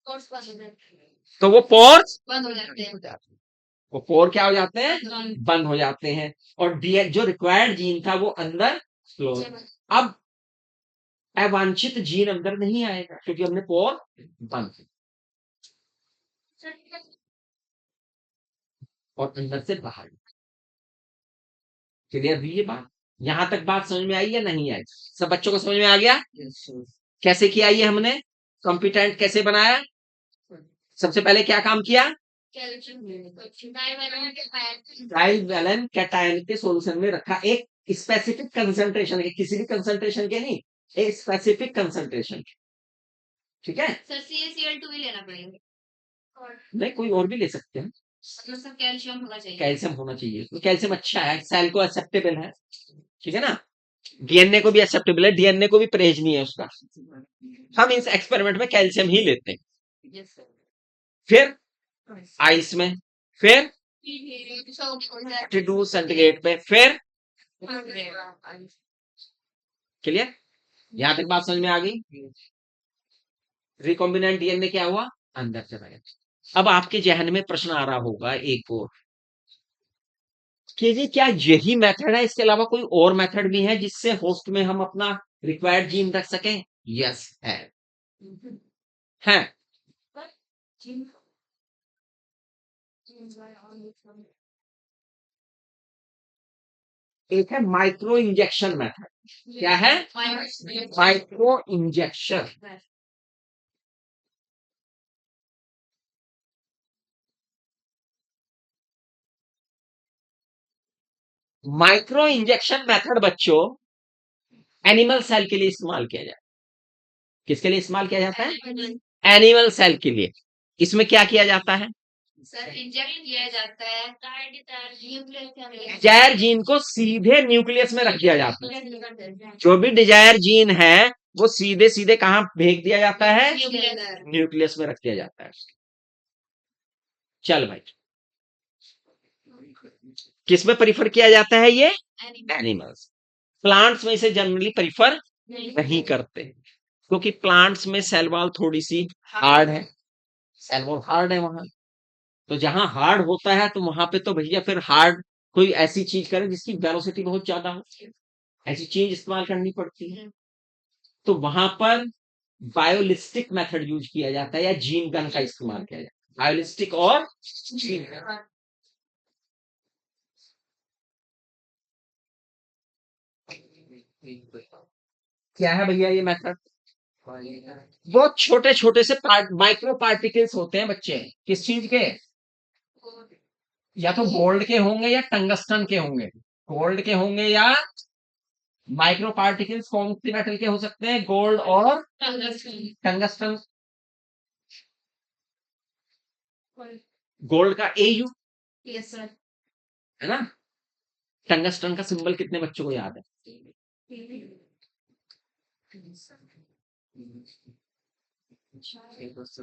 कोर्स बंद हो जाते हैं, तो वो पोर्स बंद हो जाते हैं, वो पोर क्या हो जाते हैं, बंद। बंद हो जाते हैं, और डीएन जो रिक्वायर्ड जीन था वो अंदर फ्लो। अब अवांछित जीन अंदर नहीं आएगा क्योंकि हमने पोर बंद किया, और अंदर से बाहर। क्लियर हुई ये बात, यहां तक बात समझ में आई या नहीं आई, सब बच्चों को समझ में आ गया, कैसे किया ये हमने, कॉम्पिटेंट कैसे बनाया, सबसे पहले क्या काम किया, ट्राइवैलेंट कैटायन के सॉल्यूशन में रखा, एक स्पेसिफिक कंसंट्रेशन के, किसी भी कंसंट्रेशन के नहीं, एक स्पेसिफिक कंसंट्रेशन, ठीक है, सर CaCl2 भी लेना पड़ेगा, नहीं कोई और भी ले सकते हैं, मतलब सर कैल्शियम होना चाहिए, कैल्शियम होना चाहिए, तो कैल्शियम अच्छा है, सेल को एक्सेप्टेबल है, ठीक है ना, डीएनए को भी एक्सेप्टेबल है, डीएनए को भी परहेज नहीं है उसका, हम इस एक्सपेरिमेंट में कैल्शियम ही लेते हैं, यस सर, फिर आइस में, फिर 32 32 सेंटीग्रेड पे, फिर क्लियर, यहां तक बात समझ में आ गई, रिकॉम्बिनेंट डीएनए क्या हुआ, अंदर चला गया। अब आपके जहन में प्रश्न आ रहा होगा एक और, कि जी क्या यही मेथड है, इसके अलावा कोई और मेथड भी है जिससे होस्ट में हम अपना रिक्वायर्ड जीन रख सकें, यस है, एक है माइक्रो इंजेक्शन मेथड, क्या है, micro injection, micro injection method बच्चों एनिमल सेल के लिए इस्तेमाल किया जाता है, किसके लिए इस्तेमाल किया जाता है, एनिमल सेल के लिए, इसमें क्या किया जाता है, सर इंजेक्ट किया जाता है, डिजायर जीन को सीधे न्यूक्लियस में रख दिया जाता है, जो भी डिजायर जीन है वो सीधे सीधे कहां भेज दिया जाता है, न्यूक्लियस में रख दिया जाता है, चल भाई, किसमें प्रीफर किया जाता है ये, एनिमल्स, प्लांट्स में इसे जनरली प्रीफर नहीं करते, क्योंकि प्लांट्स में सेल वॉल थोड़ी सी हार्ड है, सेल वॉल हार्ड है वहां, तो जहां हार्ड होता है तो वहां पे तो भैया फिर हार्ड कोई ऐसी चीज करें जिसकी वेलोसिटी बहुत ज्यादा हो, ऐसी चीज इस्तेमाल करनी पड़ती है, तो वहां पर बायोलिस्टिक मेथड यूज किया जाता है या जीन गन का इस्तेमाल किया जाता है, बायोलिस्टिक और जीन गन, क्या है भैया ये मेथड, बहुत छोटे छोटे से माइक्रो पार्टिकल्स होते हैं बच्चे, किस चीज के, या तो गोल्ड के होंगे या टंगस्टन के होंगे, गोल्ड के होंगे या माइक्रो पार्टिकल्स कौन सी मेटल के हो सकते हैं, गोल्ड और टंगस्टन, गोल्ड का AU यस सर, है ना, टंगस्टन का सिंबल कितने बच्चों को याद है,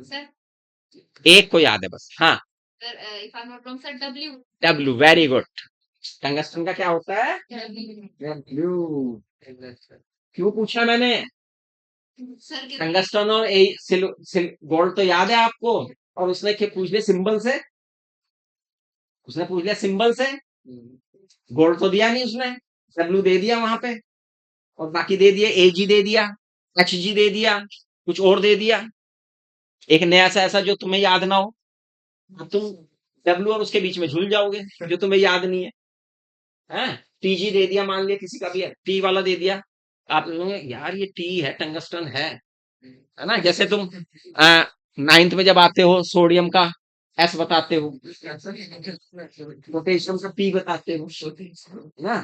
सर एक को याद है बस, हाँ, sir if I am not wrong sir W, very good, tungsten का क्या होता है, W, W, क्यों पूछा मैंने, सर के टंगस्टन और गोल्ड तो याद है आपको, और उसने क्या पूछ लिया सिंबल से, उसने पूछ लिया सिंबल से, गोल्ड तो दिया नहीं उसने, W दे दिया वहां पे, और बाकी दे दिया AG दे दिया, HG दे दिया, कुछ और दे दिया, एक नया सा ऐसा जो तुम्हें याद ना हो, अब तुम W और उसके बीच में झूल जाओगे जो तुम्हें याद नहीं है, हैं, TG दे दिया, मान लिया किसी का भी है, T वाला दे दिया, आप लोग यार ये T है, टंगस्टन है ना, जैसे तुम 9th में जब आते हो सोडियम का एस बताते हो, पोटेशियम का पी बताते हो, है ना?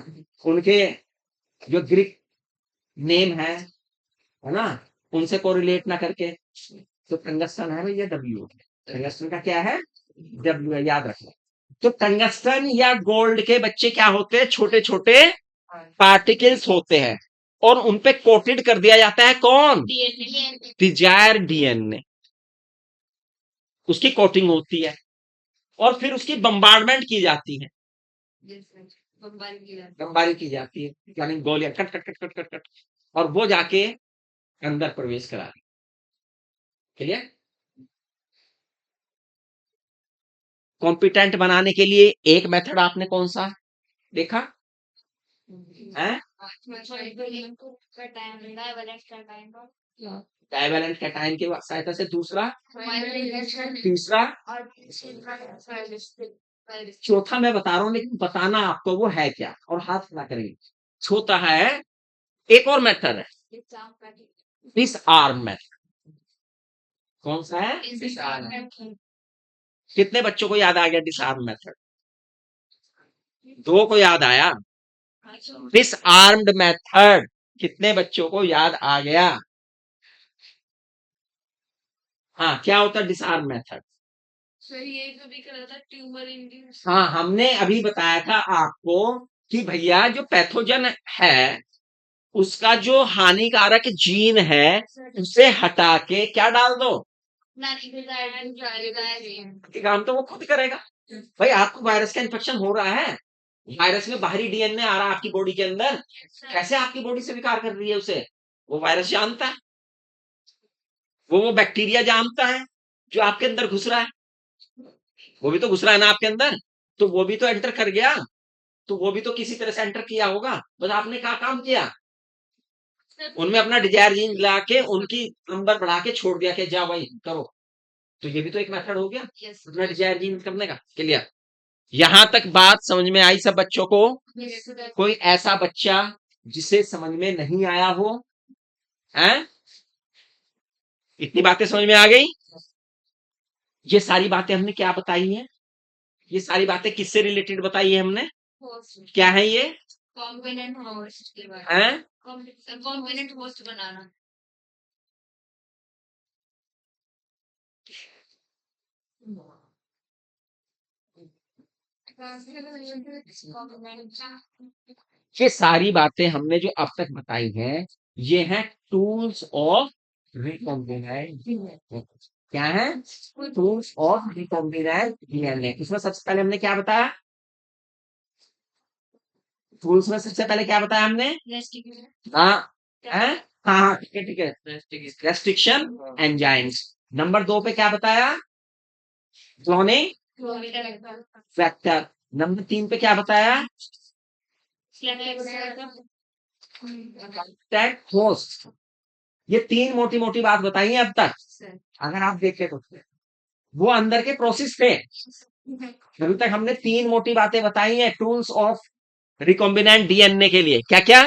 उनके जो ग्रीक नेम है ना, उनसे कोरिलेट ना करके, तो टंगस्टन है भैया डब्ल्यू, टंगस्टन का क्या है, डब्ल्यू है, याद रखना। तो टंगस्टन या गोल्ड के बच्चे क्या होते हैं, छोटे छोटे पार्टिकल्स होते हैं, और उनपे कोटेड कर दिया जाता है कौन, डीएनए डिजायर डीएनए, उसकी कोटिंग होती है, और फिर उसकी बम्बार्डमेंट की जाती है, बमबारी की जाती है, यानी गोलियां cut cut cut cut cut cut, और वो जाके अंदर प्रवेश करा दी। क्लियर? कॉम्पिटेंट बनाने के लिए एक मेथड आपने कौन सा देखा है, डाइवेलेंट कैटायन की सहायता से, दूसरा, तीसरा, चौथा मैं बता रहा हूं, लेकिन बताना आपको वो है क्या, और हाथ खड़ा करेंगे। चौथा है, एक और मेथड है, डिसआर्म मेथड। कौन सा है, डिसआर्म। कितने बच्चों को याद आ गया डिसआर्म मेथड? दो को याद आया। डिसआर्म्ड मेथड कितने बच्चों को याद आ गया? हाँ, क्या होता है डिसआर्म मेथड? सर ये जो भी करा था ट्यूमर इंड्यूस। हाँ, हमने अभी बताया था आपको कि भैया जो पैथोजन है, उसका जो हानिकारक जीन है, उसे हटा के क्या डाल दो, ये काम तो वो खुद करेगा। भाई आपको वायरस का इन्फेक्शन हो रहा है, वायरस में बाहरी डीएनए आ रहा है आपकी बॉडी के अंदर, कैसे आपकी बॉडी स्वीकार कर रही है उसे? वो वायरस जानता है, वो बैक्टीरिया जानता है जो आपके अंदर घुस रहा है, वो भी तो घुस रहा है ना आपके अंदर, तो वो भी तो एंटर कर गया, तो वो भी तो किसी तरह से एंटर किया होगा, बस आपने क्या काम किया, उनमें अपना डिजायर जीन ला के उनकी नंबर बढ़ा के छोड़ दिया कि जाओ भाई करो, तो ये भी तो एक मेथड हो गया अपना डिजायर जीन करने का। क्लियर? यहां तक बात समझ में आई सब बच्चों को? कोई ऐसा बच्चा जिसे समझ में नहीं आया हो, हैं? इतनी बातें समझ में आ गई? ये सारी बातें हमने क्या बताई हैं, ये सारी बातें किससे रिलेटेड बताई है हमने, क्या है ये, कॉम्बिनेंट होस्ट के बारे हैं? में, कॉम्बिनेंट होस्ट बनाना। ये सारी बातें हमने जो अब तक बताई हैं, ये हैं टूल्स ऑफ रिकॉम्बिनेंट, क्या है, टूल्स ऑफ रिकॉम्बिनेंट डीएनए। इसमें सबसे पहले हमने क्या बताया, टूल्स में सबसे पहले क्या बताया हमने, हाँ, हैं? हाँ हाँ, ठीक है ठीक है, रेस्ट्रिक्शन एंजाइम्स। नंबर 2 पे क्या बताया, क्लोनिंग फैक्टर। नंबर 3 पे क्या बताया, टैग होस्ट। ये 3 मोटी मोटी बात बताई है अब तक, अगर आप देखें तो वो अंदर के प्रोसेस थे। अभी तक हमने 3 मोटी बातें बताई हैं टूल्स ऑफ रिकॉम्बिनेंट डीएनए के लिए, क्या क्या,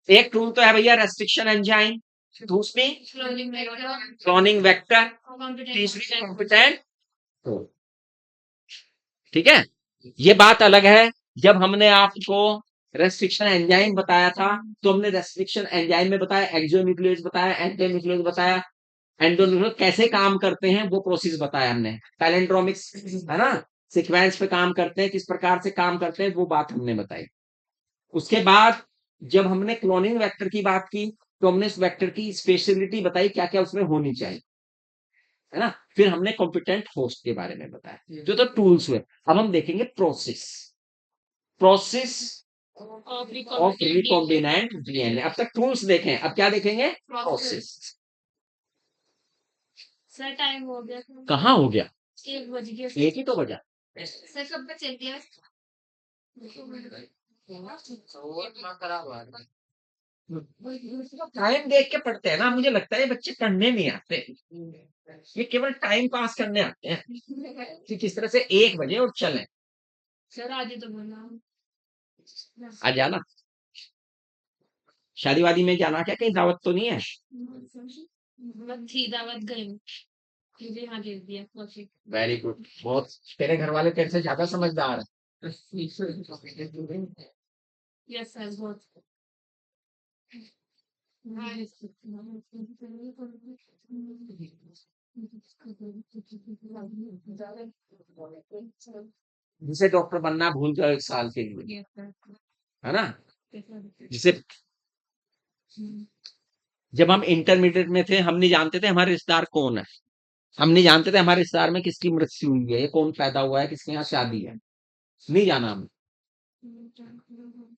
एक टूल तो है भैया रेस्ट्रिक्शन एंजाइम, दूसरी क्लोनिंग वेक्टर, तीसरी कॉम्पिटेंट। ठीक है, ये बात अलग है। जब हमने आपको रेस्ट्रिक्शन एंजाइम बताया था, तो हमने रेस्ट्रिक्शन एंजाइम में बताया, एक्सोन्यूक्लियोज बताया, एंटीन्यूक्लियोज बताया, एंडोन्यूक्लियोज कैसे काम करते हैं वो प्रोसेस बताया हमने, पैलेंड्रोमिक्स है ना, सीक्वेंस पे काम करते हैं, किस प्रकार से काम करते हैं, वो बात हमने बताई। उसके बाद जब हमने क्लोनिंग वेक्टर की बात की, तो हमने उस वेक्टर की स्पेशलिटी बताई, क्या क्या उसमें होनी चाहिए, है ना। फिर हमने कॉम्पिटेंट होस्ट के बारे में बताया, जो तो टूल्स हुए। अब हम देखेंगे process, process of recombinant DNA. अब तक टूल्स देखें, अब क्या देखेंगे, प्रोसेस। सर टाइम हो गया, कहाँ हो गया, 1 बज गया। एक ही तो बजा। सर कब तक चलती है? टाइम देख के पढ़ते हैं ना, मुझे लगता है ये बच्चे पढ़ने नहीं आते, ये केवल टाइम पास करने आते हैं कि किस तरह से 1 बजे और चलें। सर आज तो बोला आ जाना, शादी वादी में जाना क्या, कहीं दावत तो नहीं है? थी दावत गई। जी हाँ, दे दिया परफेक्ट। वेरी गुड, बहुत। तेरे घर वाले तेरे से ज्यादा समझदार है। यस सर, बहुत। जिसे डॉक्टर बनना भूल जाओ 1 साल के लिए, यस सर। है ना? Yes sir. जिसे जब हम इंटरमीडिएट में थे, हम नहीं जानते थे हमारे रिश्तेदार कौन है। हम नहीं जानते थे हमारे रिश्तेदार में किसकी मृत्यु हुई है, कौन पैदा हुआ है, किसके यहाँ शादी है। नहीं जाना हम।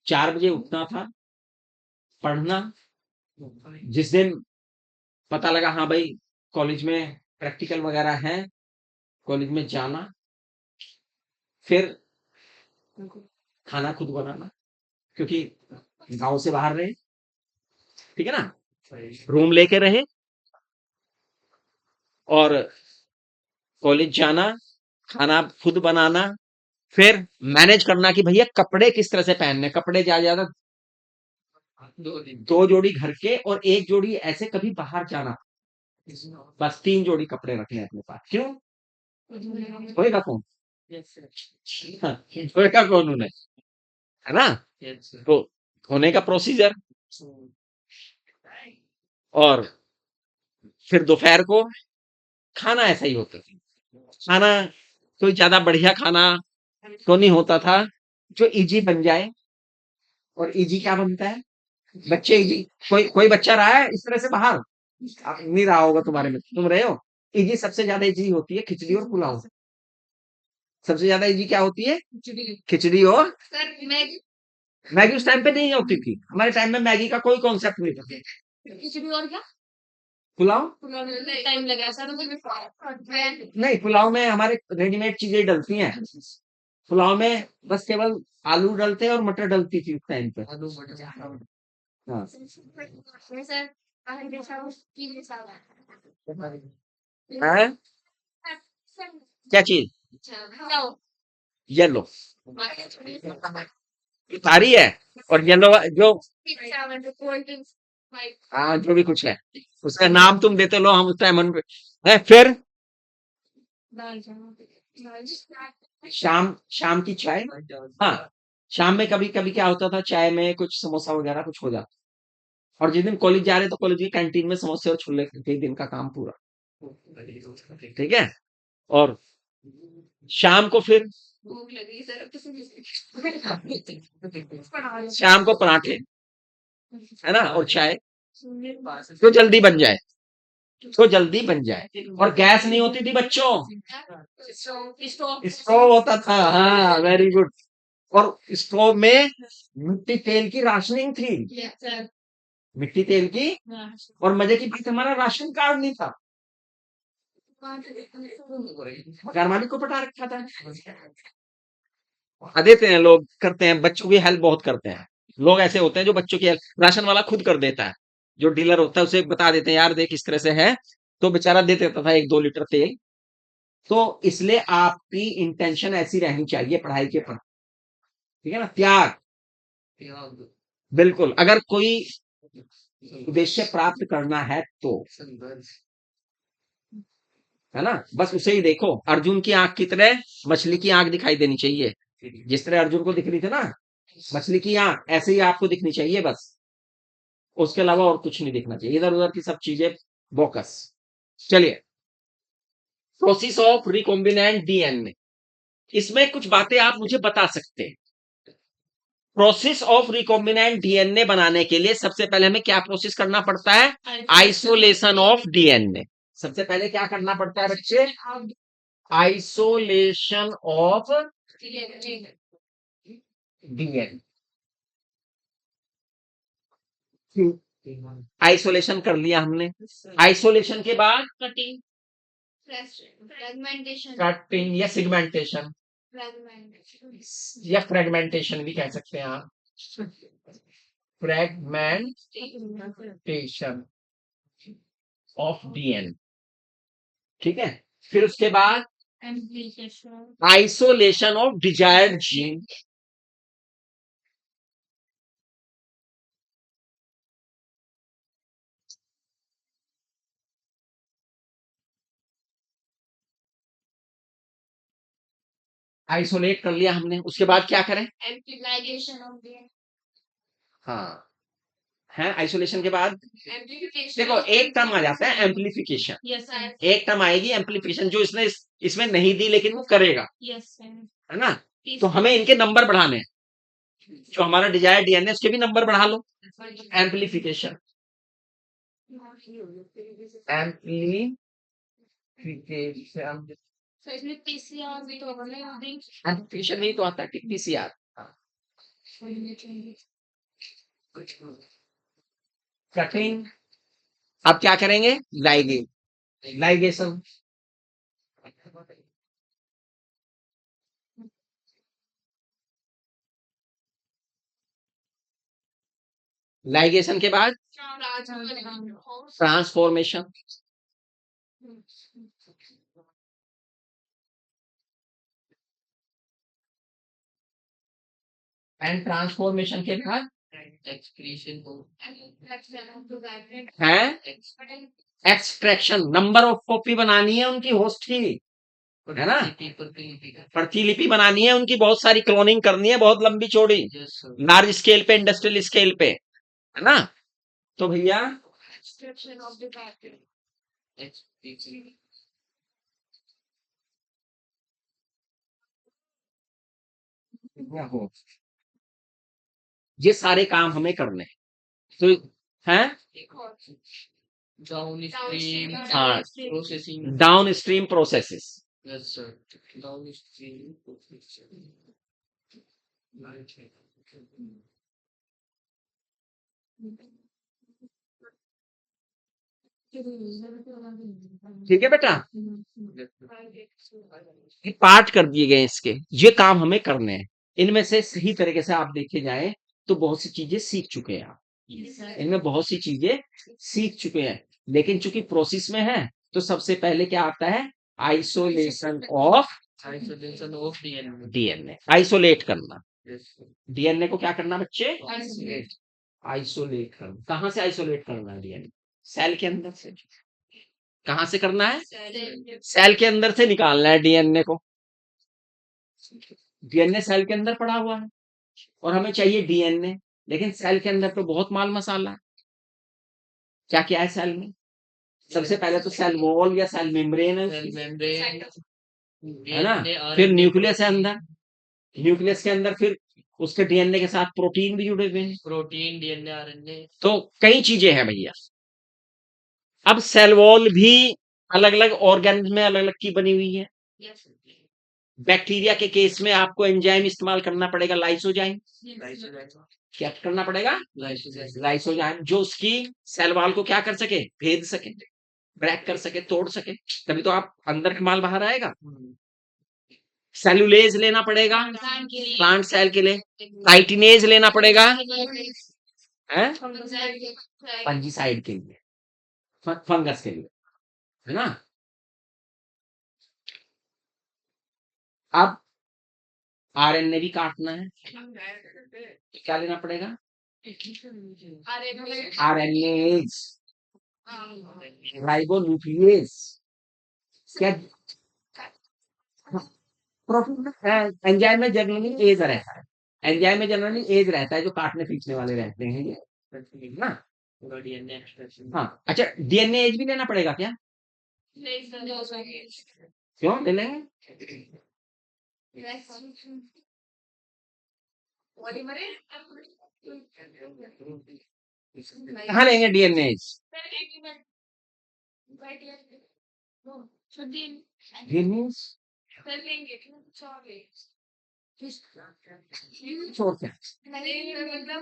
4 बजे उठना था, पढ़ना। जिस दिन पता लगा हाँ भाई कॉलेज में प्रैक्टिकल वगैरह है, कॉलेज में जाना, फिर खाना खुद बनाना, क्योंकि गांव से बाहर रहे, ठीक है ना, रूम लेके रहे, और कॉलेज जाना, खाना खुद बनाना, फिर मैनेज करना कि भैया कपड़े किस तरह से पहनने, कपड़े ज्यादा ज्यादा 2 जोड़ी घर के और 1 जोड़ी ऐसे कभी बाहर जाना, बस 3 जोड़ी कपड़े रखने अपने पास। क्यों? होएगा कौन? हाँ, होएगा कौन उन्हें, है ना? तो होने का प्रोसीजर, और फिर दोपहर को खाना ऐसा ही होता था। खाना कोई ज्यादा बढ़िया खाना तो नहीं होता था, जो इजी बन जाए। और इजी क्या बनता है? बच्चे इजी, कोई कोई बच्चा रहा है इस तरह से बाहर? नहीं रहा होगा तुम्हारे में, तुम रहे हो। इजी सबसे ज्यादा इजी होती है खिचड़ी और पुलाव। सबसे ज्यादा इजी क्या होती है? खिचड़ी और सर मैगी। मैगी। उस टाइम पे नहीं होती थी, हमारे टाइम में मैगी का कोई कॉन्सेप्ट नहीं था। खिचड़ी और क्या? पुलाव टाइम लगा सर मुझे। नहीं, पुलाव में हमारे रेडीमेड चीजें डलती हैं। पुलाव में बस केवल आलू डलते हैं और मटर डलती थी उस टाइम पे। हाँ। सर हैं? क्या चीज? येलो सारी है, और येलो जो, हाँ जो भी कुछ है उसका नाम तुम देते लो, हम उस टाइम है। फिर शाम, शाम की चाय। हाँ, शाम में कभी कभी क्या होता था, चाय में कुछ समोसा वगैरह कुछ हो जाता। और जिस दिन कॉलेज जा रहे तो कॉलेज की कैंटीन में समोसे और छोले, एक दिन का काम पूरा। ठीक है। और शाम को फिर, भूख लगी सर। शाम को पराठे, है ना, और चाय, तो जल्दी बन जाए, तो जल्दी बन जाए। और गैस नहीं होती थी बच्चों, स्टोव होता था। हाँ, वेरी गुड। और स्टोव में मिट्टी तेल की राशनिंग थी, मिट्टी तेल की। और मजे की बात, हमारा राशन कार्ड नहीं था, घर मालिक को पटा रखा था। देते हैं लोग, करते हैं, बच्चों की हेल्प बहुत करते हैं। लोग ऐसे होते हैं जो बच्चों की हेल्प राशन वाला खुद कर देता है। जो डीलर होता है उसे बता देते हैं यार देख इस तरह से है, तो बेचारा दे देता था 1-2 लीटर तेल। तो इसलिए आपकी इंटेंशन ऐसी रहनी चाहिए पढ़ाई के प्रति, ठीक है ना, त्याग। बिल्कुल, अगर कोई उद्देश्य प्राप्त करना है तो, है ना, बस उसे ही देखो। अर्जुन की आंख की तरह मछली की आंख दिखाई देनी चाहिए। जिस तरह अर्जुन को दिख रही थी ना मछली की आंख, ऐसे ही आपको दिखनी चाहिए बस। उसके अलावा और कुछ नहीं दिखना चाहिए, इधर उधर की सब चीजें बोकस। चलिए, प्रोसेस ऑफ रिकॉम्बिनेंट डीएनए, इसमें कुछ बातें आप मुझे बता सकते हैं। प्रोसेस ऑफ रिकॉम्बिनेंट डीएनए बनाने के लिए सबसे पहले हमें क्या प्रोसेस करना पड़ता है? Isolation of DNA. सबसे पहले क्या करना पड़ता है बच्चे? Isolation of DNA. आइसोलेशन कर लिया हमने। आइसोलेशन के बाद कटिंग, फ्रेगमेंटेशन, कटिंग या सिगमेंटेशन या फ्रेगमेंटेशन भी कह सकते हैं आप। फ्रेगमेंटेशन ऑफ डीएनए, ठीक है। फिर उसके बाद isolation of desired gene. Isolate कर लिया हमने, उसके बाद क्या करें? एम्प्लीफिकेशन ऑफ द हाँ, है आइसोलेशन के बाद एम्प्लीफिकेशन देखो एक टर्म आ जाता है एम्प्लीफिकेशन, यस सर एक टर्म आएगी एम्प्लीफिकेशन जो इसने इसमें नहीं दी लेकिन वो करेगा, यस सर है ना? तो हमें इनके नंबर बढ़ाने हैं, जो हमारा डिजायर डीएनए उसके भी नंबर बढ़ा लो। एम्प्लीफिकेशन, एम्प्लीफिकेशन, सो इसमें पीसीआर भी तो होगा ना एम्प्लीफिकेशन नहीं तो आता है पीसीआर। कटिंग, अब क्या करेंगे? लाइगेशन, लाइगेशन के बाद ट्रांसफॉर्मेशन, एंड ट्रांसफॉर्मेशन के बाद एक्सक्रीशन हो है एक्सट्रैक्शन, नंबर ऑफ कॉपी बनानी है उनकी होस्ट की, है ना? प्रतिलिपि बनानी है उनकी, बहुत सारी क्लोनिंग करनी है, बहुत लंबी चौड़ी, लार्ज स्केल पे, इंडस्ट्रियल स्केल पे, है ना? तो भैया एक्सट्रैक्शन ऑफ द पैकेट ये सारे काम हमें करने हैं, तो है डाउन स्ट्रीम हाँ processing down stream processes, yes sir down stream processing ठीक है बेटा? ये पार्ट कर दिए गए इसके, ये काम हमें करने हैं। इनमें से सही तरीके से आप देखे जाए तो बहुत सी चीजें सीख चुके हैं आप, इनमें बहुत सी चीजें सीख चुके हैं, लेकिन चूंकि प्रोसेस में है तो सबसे पहले क्या आता है? Isolation of isolation of DNA DNA, isolate करना। यस डीएनए को क्या करना बच्चे? आइसोलेट करना। कहां से आइसोलेट करना है डीएनए? सेल के अंदर से। कहां से करना है? सेल के अंदर से निकालना है डीएनए को। डीएनए सेल के अंदर पड़ा हुआ है और हमें चाहिए डीएनए, लेकिन सेल के अंदर तो बहुत माल मसाला है। क्या क्या है सेल में? सबसे पहले तो सेल वॉल या सेल मेम्ब्रेन है सेल उसकी, मेम्ब्रेन है ना? फिर न्यूक्लियस है अंदर, न्यूक्लियस के अंदर फिर उसके डीएनए के साथ प्रोटीन भी जुड़े हुए हैं, प्रोटीन डीएनए आरएनए तो कई चीजें हैं भैया। अब सेल वॉल भी अलग अलग ऑर्गेन में अलग अलग की बनी हुई है। बैक्टीरिया के केस में आपको एंजाइम इस्तेमाल करना पड़ेगा, लाइसोजाइम। क्या करना पड़ेगा? लाइसोजाइम, जो उसकी सेल वॉल को क्या कर सके? भेद सके, ब्रेक कर सके, तोड़ सके, तभी तो आप अंदर का माल बाहर आएगा। सेलुलेज लेना पड़ेगा प्लांट सेल के लिए, काइटिनेज लेना पड़ेगा है फंजीसाइड के लिए, फंगस के लिए, है ना? अब आरएनए भी काटना है तो क्या लेना पड़ेगा? RNase, ribonuclease. क्या प्रोटीन एंजाइम में जनरली एज रहता है, एंजाइम में जनरली एज रहता है, जो काटने खींचने वाले रहते हैं ये ना। डीएनए एक्सट्रैक्शन हाँ अच्छा, डीएनए एज भी लेना पड़ेगा क्या? क्यों ले लेंगे? कहाँ लेंगे डीएनए एज? डीएनए छोड़ते हैं।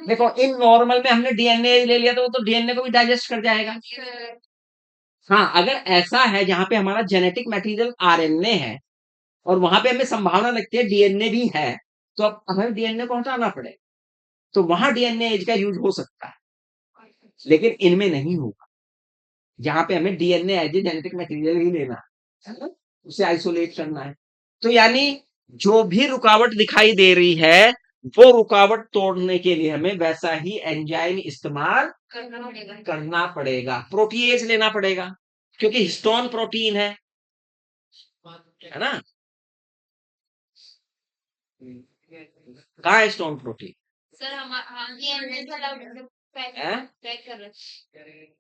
देखो इन नॉर्मल में हमने डीएनए ले लिया तो वो तो डीएनए को भी डाइजेस्ट कर जाएगा। हाँ, अगर ऐसा है जहां पे हमारा जेनेटिक मटेरियल आरएनए है और वहां पे हमें संभावना लगती है डीएनए भी है, तो अब हमें डीएनए को हटाना पड़ेगा, तो वहां डीएनए एज का यूज हो सकता है, लेकिन इनमें नहीं होगा। जहां पे हमें DNA as a genetic material ही लेना है, उसे आइसोलेट करना है। तो यानी जो भी रुकावट दिखाई दे रही है वो रुकावट तोड़ने के लिए हमें वैसा ही एंजाइम इस्तेमाल करना पड़ेगा, प्रोटीएज लेना पड़ेगा, क्योंकि हिस्टोन प्रोटीन है ना? कहाँ है स्टोन प्रोटीन? सर हम डीएनए पैक है पैक कर रहे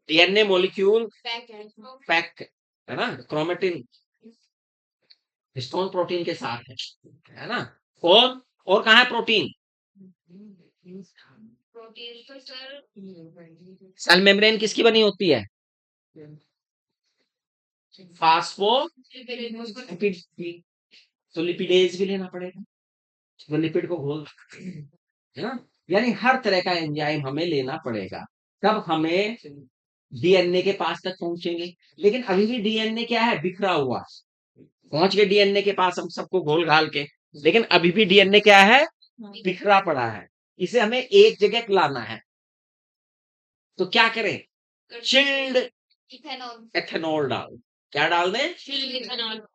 डीएनए मॉलिक्यूल पैक है पैक है ना, क्रोमेटिन स्टोन प्रोटीन के साथ है ना। और कहाँ है प्रोटीन? प्रोटीन तो सर सेल मेम्ब्रेन किसकी बनी होती है? फास्फो लिपिड की। तो लिपिडेज भी लेना पड़ेगा तो लिपिड को घोल है ना। यानी हर तरह का एंजाइम हमें लेना पड़ेगा, तब हमें डीएनए के पास तक पहुंचेंगे। लेकिन अभी भी डीएनए क्या है? बिखरा हुआ। पहुंच गए डीएनए के पास हम सबको घोल घाल के, लेकिन अभी भी डीएनए क्या है? बिखरा पड़ा है। इसे हमें एक जगह लाना है, तो क्या करें? चिल्ड इथेनॉल एथेनॉल डाल। क्या डाल दें? चिल्ड इथेनॉल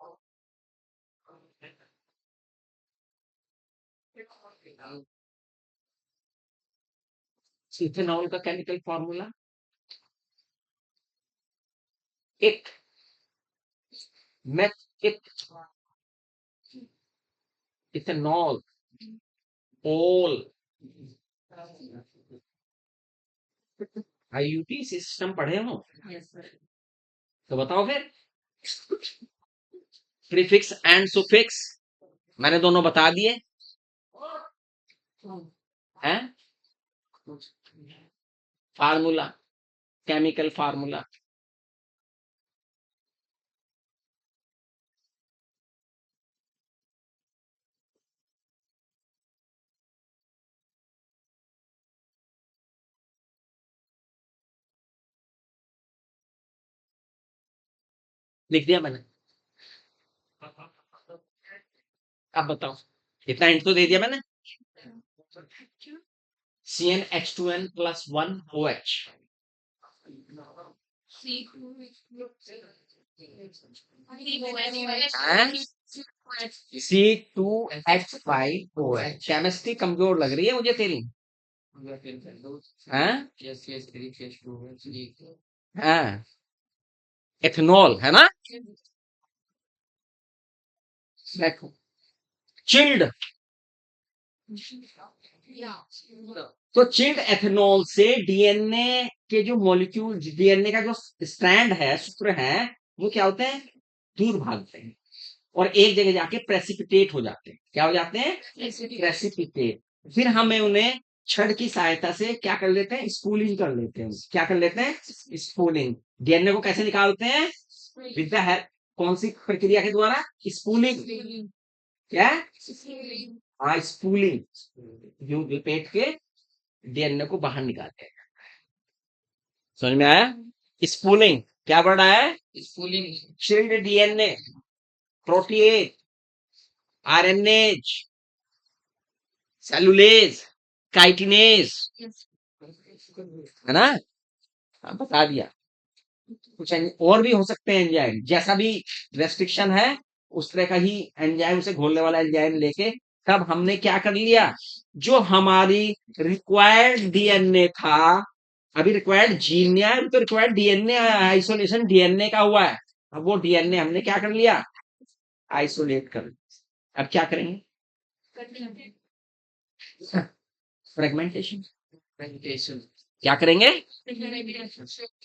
इथेनॉल का केमिकल फॉर्मूला एक मेथ इथेनॉल ओल आईयूटी सिस्टम पढ़े हो तो बताओ फिर। प्रीफिक्स एंड सुफिक्स मैंने दोनों बता दिए हैं। फार्मूला केमिकल फार्मूला लिख दिया मैंने। अब बताओ, इतना हिंट तो दे दिया मैंने। CnH2n plus 1 OH C2H5OH। Chemistry कमजोर लग रही है मुझे तेरी। हैं? हाँ एथेनॉल है ना। देखो चिल्ड, तो चिल्ड एथेनॉल से डीएनए के जो मॉलिक्यूल डीएनए का जो स्ट्रैंड है सूत्र है वो क्या होते हैं? दूर भागते हैं और एक जगह जाके प्रेसिपिटेट हो जाते हैं। क्या हो जाते हैं? प्रेसिपिटेट। फिर हमें उन्हें छड़ की सहायता से क्या कर लेते हैं? स्पूलिंग कर लेते हैं। क्या कर लेते हैं? स्पूलिंग। डीएनए को कैसे निकालते हैं? विद द हेल्प कौन सी प्रक्रिया के द्वारा? स्पूलिंग। क्या? हाँ स्पूलिंग। यूं लपेट के डीएनए को बाहर निकालते हैं। समझ में आया? स्पूलिंग क्या वर्ड आया है? Spooling chilled DNA, protease, RNase, cellulase, chitinase है ना। हाँ, बता दिया। कुछ और भी हो सकते हैं एंजाइम, जैसा भी रेस्ट्रिक्शन है उस तरह का ही एंजाइम से घोलने वाला एंजाइम लेके तब हमने क्या कर लिया? जो हमारी रिक्वायर्ड डीएनए था, अभी रिक्वायर्ड जीन नहीं आया, अभी तो रिक्वायर्ड डीएनए आया। आइसोलेशन डीएनए का हुआ है। अब वो डीएनए हमने क्या कर लिया? आइसोलेट कर लिया। अब क्या करेंगे? फ्रेगमेंटेशन। क्या करेंगे?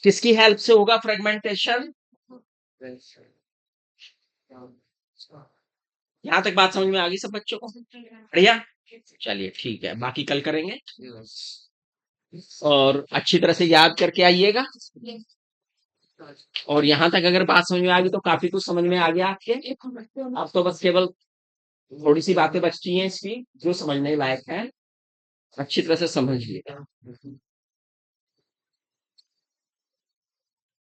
किसकी हेल्प से होगा फ्रेगमेंटेशन? यहां तक बात समझ में आ गई सब बच्चों को? बढ़िया, चलिए ठीक है, बाकी कल करेंगे और अच्छी तरह से याद करके आइएगा। और यहां तक अगर बात समझ में आ गई तो काफी कुछ समझ में आ गया आपके। अब तो बस केवल थोड़ी सी बातें बचती हैं इसकी जो समझने लायक है, अच्छी तरह से समझिए।